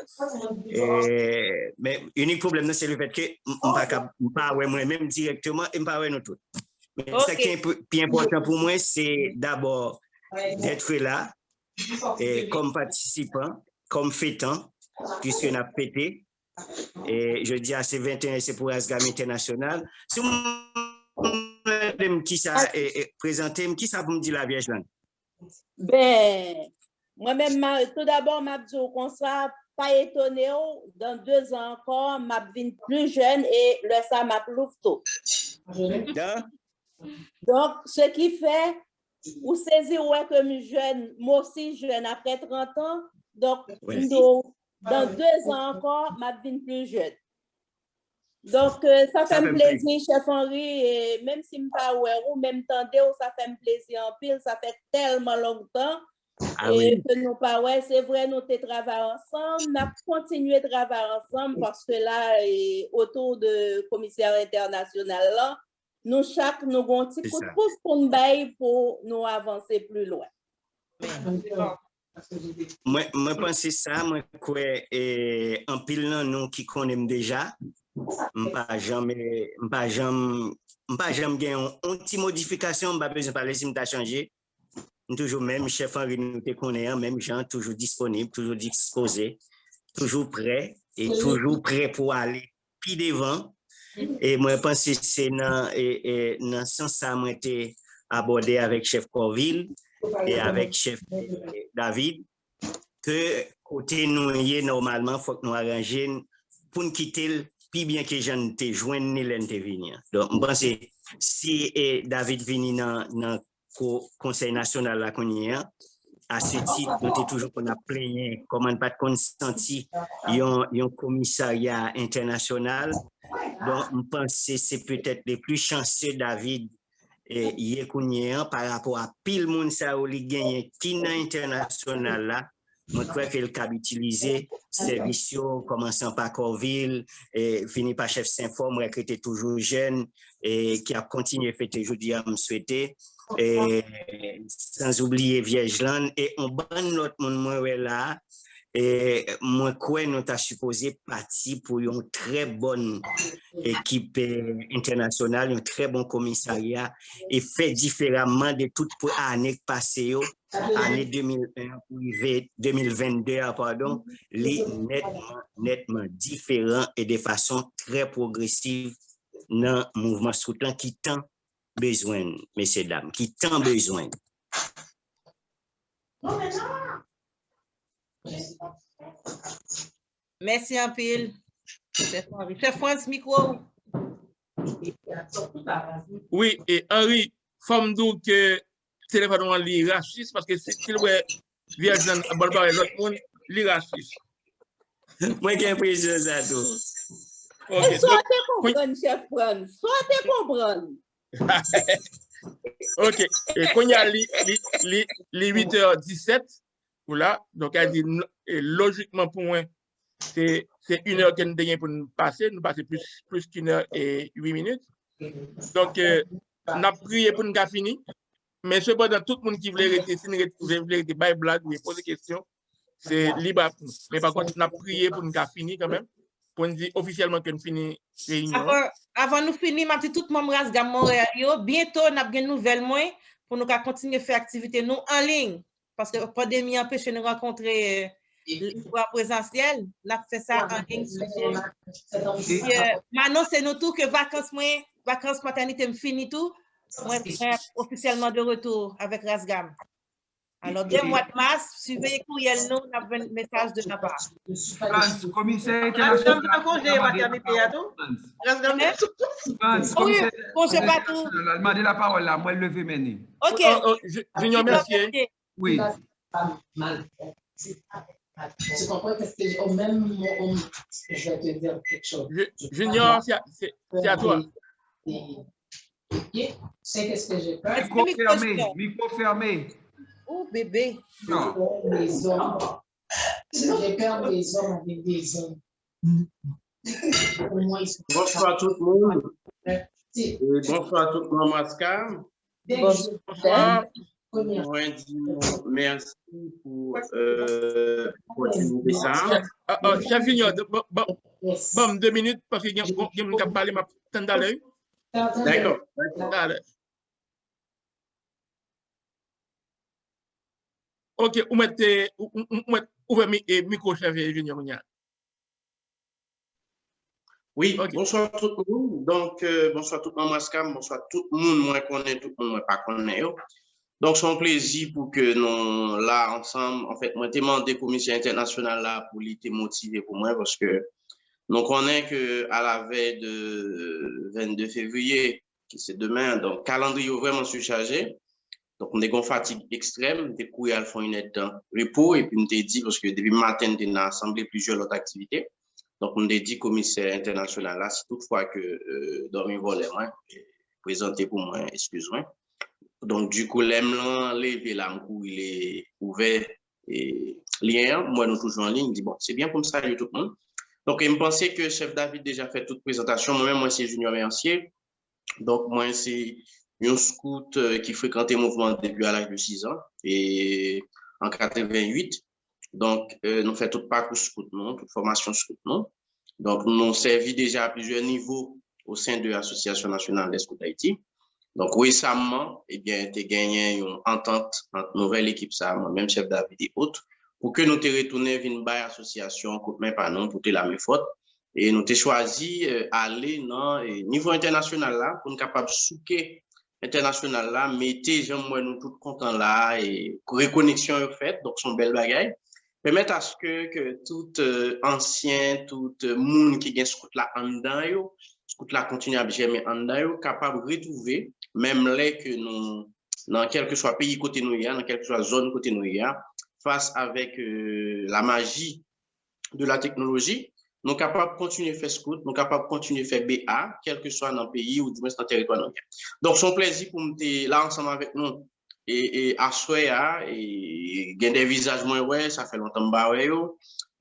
Mais l'unique problème, c'est le fait que je ne pas moi-même directement et je ne pas nous tous. Mais ce qui est plus important pour moi, c'est d'abord d'être là et comme participant, comme fêtant, puisque on a pété. Et je dis à ces 21, c'est pour Asgam International. Si vous qui ça présenté, qui ça vous me dit la Viergeland? Ben, moi-même, tout d'abord, je dis comme ça, pas étonné, dans 2 ans encore, je vais plus jeune et le ça m'a plouveto. Donc, ce qui fait, vous saisissez ouais, comme jeune, moi aussi jeune après 30 ans, donc, dans 2 ans encore, je vais plus jeune. Donc, ça fait un plaisir, chef Henri, et même si je ne pas ou même tendez, ça fait un plaisir en pile, ça fait tellement longtemps. Et que nous pas c'est vrai, nous te travaillons ensemble, nous avons continué de travailler ensemble parce que là, autour de commissaire international, là, nous chaque nous avons un petit coup de pouce pour nous avancer plus loin. Moi, pense ça, moi, quoi, en pile, nous qui connaissons déjà, pas jamais gagné une petite modification, pas besoin de parler si m'ta changé. Toujours même chef Henri nous te connaît, même gens toujours disponible, toujours disposé, toujours prêt et toujours prêt pour aller puis devant. Et moi pense que c'est dans ce sens ça moi été abordé avec chef Corville et avec chef David que côté nous normalement faut que nous arranger pour nous quitter puis bien que j'en te joindre ni l'en te venir. Donc je pense que si David vient dans Conseil national la connaît à ce titre nous toujours qu'on a plaigné comment pas consenti un commissariat international. Donc je pense que c'est peut-être le plus chanceux David et par rapport à pile monde ça ou li gagné qui dans international là. Je crois que le cap utilisé service commençant par Corville et fini par chef Saint-Forme qui était toujours jeune et qui a continué à faire aujourd'hui à me souhaiter. Et sans oublier Viergeland et on banne notre monde moi là et moi quoi nous t'a supposé partir pour une très bonne équipe internationale, un très bon commissariat et fait différemment de toute année passée année 2001 pour 2022 pardon, les nettement différent et de façon très progressive dans le mouvement soutenant qui tend besoin, messieurs, dames, qui tant besoin. Merci un peu. Chef France, micro. Oui, et Henri, femme d'où que téléphone li raciste parce que c'est qu'il ouais Viergeland à Balbar et l'autre monde li raciste. Moi qui impression ça tout. Et soit te comprendre, chef France, soit te comprendre. OK. Et quand il y a les 8h17, là, donc elle dit logiquement pour moi, c'est 1 heure que nous avons pour nous passer plus qu'1 heure et 8 minutes. Donc, on a prié pour nous finir. Mais cependant, tout le monde qui voulait rester, si vous voulez rester by blague ou poser des questions, c'est libre. Mais par contre, on a prié pour nous finir quand même. Pour nous dire officiellement que nous finissons réunion. Avant de finir, ma petite tout le monde Rasgam Montréal, bientôt, on a une nouvelle moins pour nous continuer à faire activité nous en ligne. Parce que la pandémie empêche de nous rencontrer en présentiel. On a fait ça en ligne. Maintenant, c'est nous tout que vacances maternité me finit tout. Moi, je suis officiellement de retour avec Rasgam. Alors, 2 mois de mars, suivez courriel, nous avons un message de la part. Commissaire international. Oui, congé partout. Elle m'a dit la parole là, moi, lever maintenant. OK. Junior, merci. Oui. Tu comprends? Parce que au même moment, je vais te dire quelque chose. Junior, c'est à toi. C'est qu'est-ce que j'ai peur? Micro fermé. Oh, bébé. Non. Les hommes. J'ai peur des hommes avec des hommes. Bonsoir tout le monde. Et bonsoir tout le monde, Mascam. Bonsoir. Moi, dis merci pour l'opportunité ça. Chef Junior, bon, 2 minutes parce que je vais parler ma tête à l'œil. D'accord. Ok, ouvrez le micro, chef Junior. Oui, okay. Bonsoir tout le monde. Donc, bonsoir tout le monde, Mascam. Bonsoir tout le monde, moi connais, tout le monde, moi pas connais. Donc, c'est un plaisir pour que nous, là, ensemble, en fait, moi, demandé la Commission internationale là pour l'été motivé pour moi parce que nous connaissons que à la veille de 22 février, qui c'est demain, donc, calendrier vraiment surchargé. Donc, on est en fatigue extrême, des coups, ils font une aide de repos, et puis, on t'a dit, parce que depuis le matin, on a assemblé plusieurs autres activités. Donc, on a dit commissaire international là, si toutefois que dormir voler, présenté pour moi, excuse-moi. Donc, du coup, l'aime levé là, il est ouvert et lien, moi, nous toujours en ligne, dit bon, c'est bien pour me saluer tout le monde. Donc, il me pensait que chef David déjà fait toute présentation. Moi-même, moi, c'est Junior Mercier. Donc, moi, c'est un scout qui fréquentait le mouvement depuis à l'âge de 6 ans et en 88. Donc, nous faisons tout parcours scout, non, toute formation scout, non. Donc, nous avons servi déjà à plusieurs niveaux au sein de l'Association nationale des scouts d'Haïti. Donc, récemment, eh bien, tu as gagné une entente entre nouvelle équipe, ça, moi-même, chef David et autres, pour que nous te retournions vers une baille association, mais pas non, pour te la même faute. Et nous t'ai choisi aller dans niveau international là, pour nous capable de souquer international là, mais j'aimerais nous tous contents là et reconnexion est faite, donc son bel bagaille. Permettre à ce que tout ancien, tout monde qui gagne scout là en dedans, scout là continue à germer en dedans, capable de retrouver, même les que nous, dans quel que soit pays côté nous, dans quelle que soit zone côté nous, face avec la magie de la technologie, nous sommes capables de continuer à faire scout, nous sommes capables de continuer à faire BA, quel que soit dans le pays ou du moins dans le territoire. Donc, c'est un plaisir pour nous être là ensemble avec nous et à souhait, et gagner des visages moins, ouais, ça fait longtemps que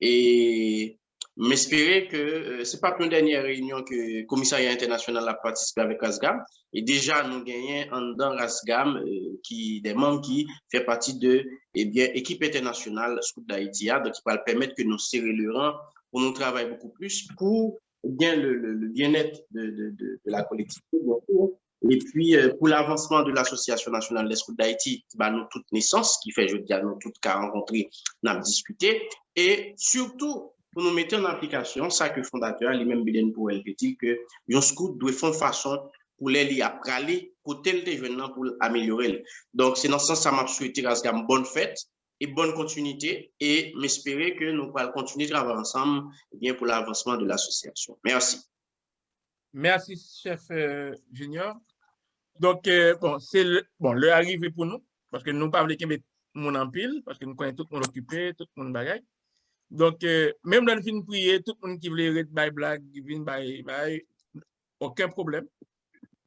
et m'espérer que ce n'est pas une dernière réunion que le commissariat international a participé avec Rasgam. Et déjà, nous gagnons en dedans Rasgam, des membres qui font partie de l'équipe internationale Scout d'Haïti, donc qui va permettre que nous serrer le rang pour nous travailler beaucoup plus pour bien le bien-être de la collectivité, et puis pour l'avancement de l'Association nationale des scouts d'Haïti, bah, nous toutes naissances, qui fait, je dis à nous toutes qu'à rencontrer, nous avons discuté, et surtout pour nous mettre en application, ça que le fondateur, lui-même, Bilen Powell, dit que les scouts doivent faire une façon pour les aller pour tel événement pour améliorer. Donc, c'est dans ce sens que ça m'a souhaité une bonne fête et bonne continuité et m'espérer que nous allons continuer de travailler ensemble bien pour l'avancement de l'association. Merci. Merci, chef Junior. Donc, bon, c'est le arrivé pour nous, parce que nous ne parlons pas de mon en pile, parce que nous connaissons tout le monde occupé, tout le monde bagaille. Donc, même dans le film prier, tout le monde qui voulait read by blague, vient by, aucun problème.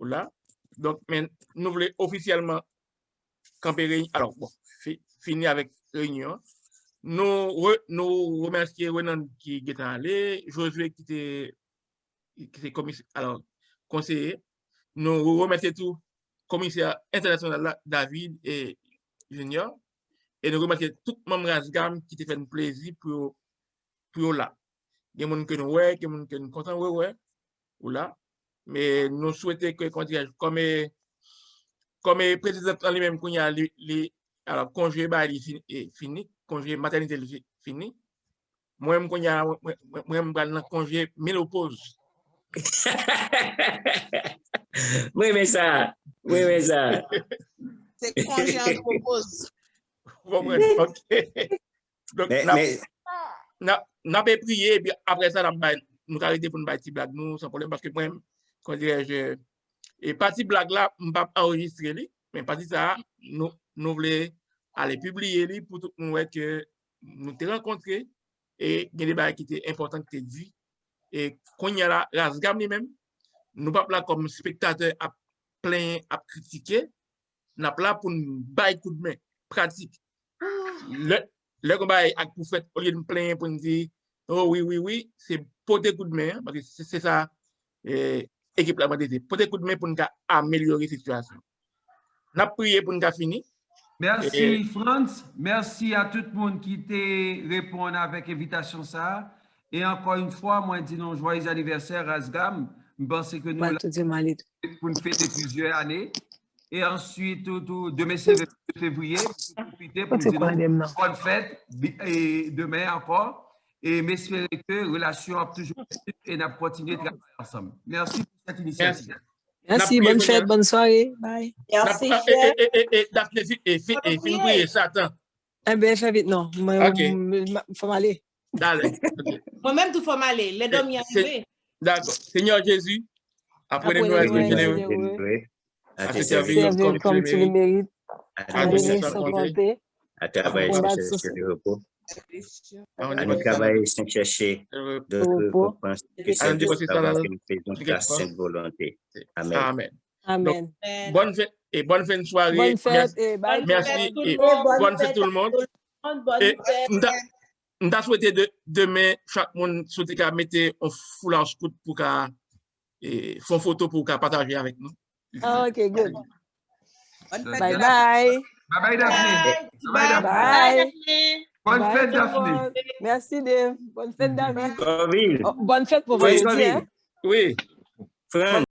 Là. Donc, mais nous voulons officiellement camper réunion. Alors, bon, fini avec réunion. Nous remercions Renan qui est allé, Josué qui était commissaire, alors, conseiller. Nous remercions tout commissaire international là, David et Junior. Et nous remercions tout le monde Rasgam qui t'a fait un plaisir pour là. Il y a des gens qui nous voient, il y a des gens qui nous contents, ouais, ou là. Mais nous souhaitons que, comme président lui-même, qu'il y a alors, congé est fini, congé maternité est fini. Moi-même, qu'il y a un congé ménopause. Oui, mais ça. C'est congé en propose. OK. Donc, nous avons prié, et puis après ça, nous avons arrêté pour nous faire des blagues, nous, sans problème, parce que moi-même, quand dirais-je, et partie blague là, je ne vais pas enregistrer, mais partie ça, nous voulons aller publier pour tout le monde que nous t'ai rencontré et il y a des choses qui étaient importantes que tu dit. Et quand il y a la Razgam lui-même, nous pas là comme spectateurs à plein à critiquer, nous pas là pour nous bailler coup de main pratique. Le combat pour faire au lieu de plaindre pour nous dire oh oui, c'est pour des coups de main parce que c'est ça équipe là pour des coups de main pour nous améliorer la situation. Nous avons prié pour nous finir. Merci Franz, merci à tout le monde qui t'a répondu avec l'invitation ça. Et encore une fois, moi je dis non joyeux anniversaire Razgam. Je pense que nous pour nous fêter plusieurs années. Et ensuite, demain, c'est le février, pour profiter pour nous dire bonne fête, et demain encore. Et m'espérer que la relation a toujours et n'a continué de travailler ensemble. Merci pour cette initiative. Merci, bonne fête, bonne soirée. Bye. Merci, Et fin Satan. Eh bien, fais vite, non. Il faut m'aller. Moi-même, tout faut m'aller. Les deux m'y arrivent. D'accord. Seigneur Jésus, après les Noël, à te servir comme tu le mérites, à donner sans compter, à travailler sans chercher le repos, à nous travailler sans chercher d'autres récompenses que celle de travail que nous faisons ta sainte volonté. Amen. Donc, bonne fête et bonne fin de soirée. Bonne fête et bye. Merci et bonne fête tout le monde. Et nous avons souhaité demain, chaque monde souhaite qu'à mettre un foulard scout pour qu'à faire photo pour qu'à partager avec nous. Ok, good. Bye Bye bye. bye Daphné. Bye bye. Bonne fête Daphné. Merci Dave. Bonne fête David. Bonne bonne fête pour vendredi. Oui. Franck.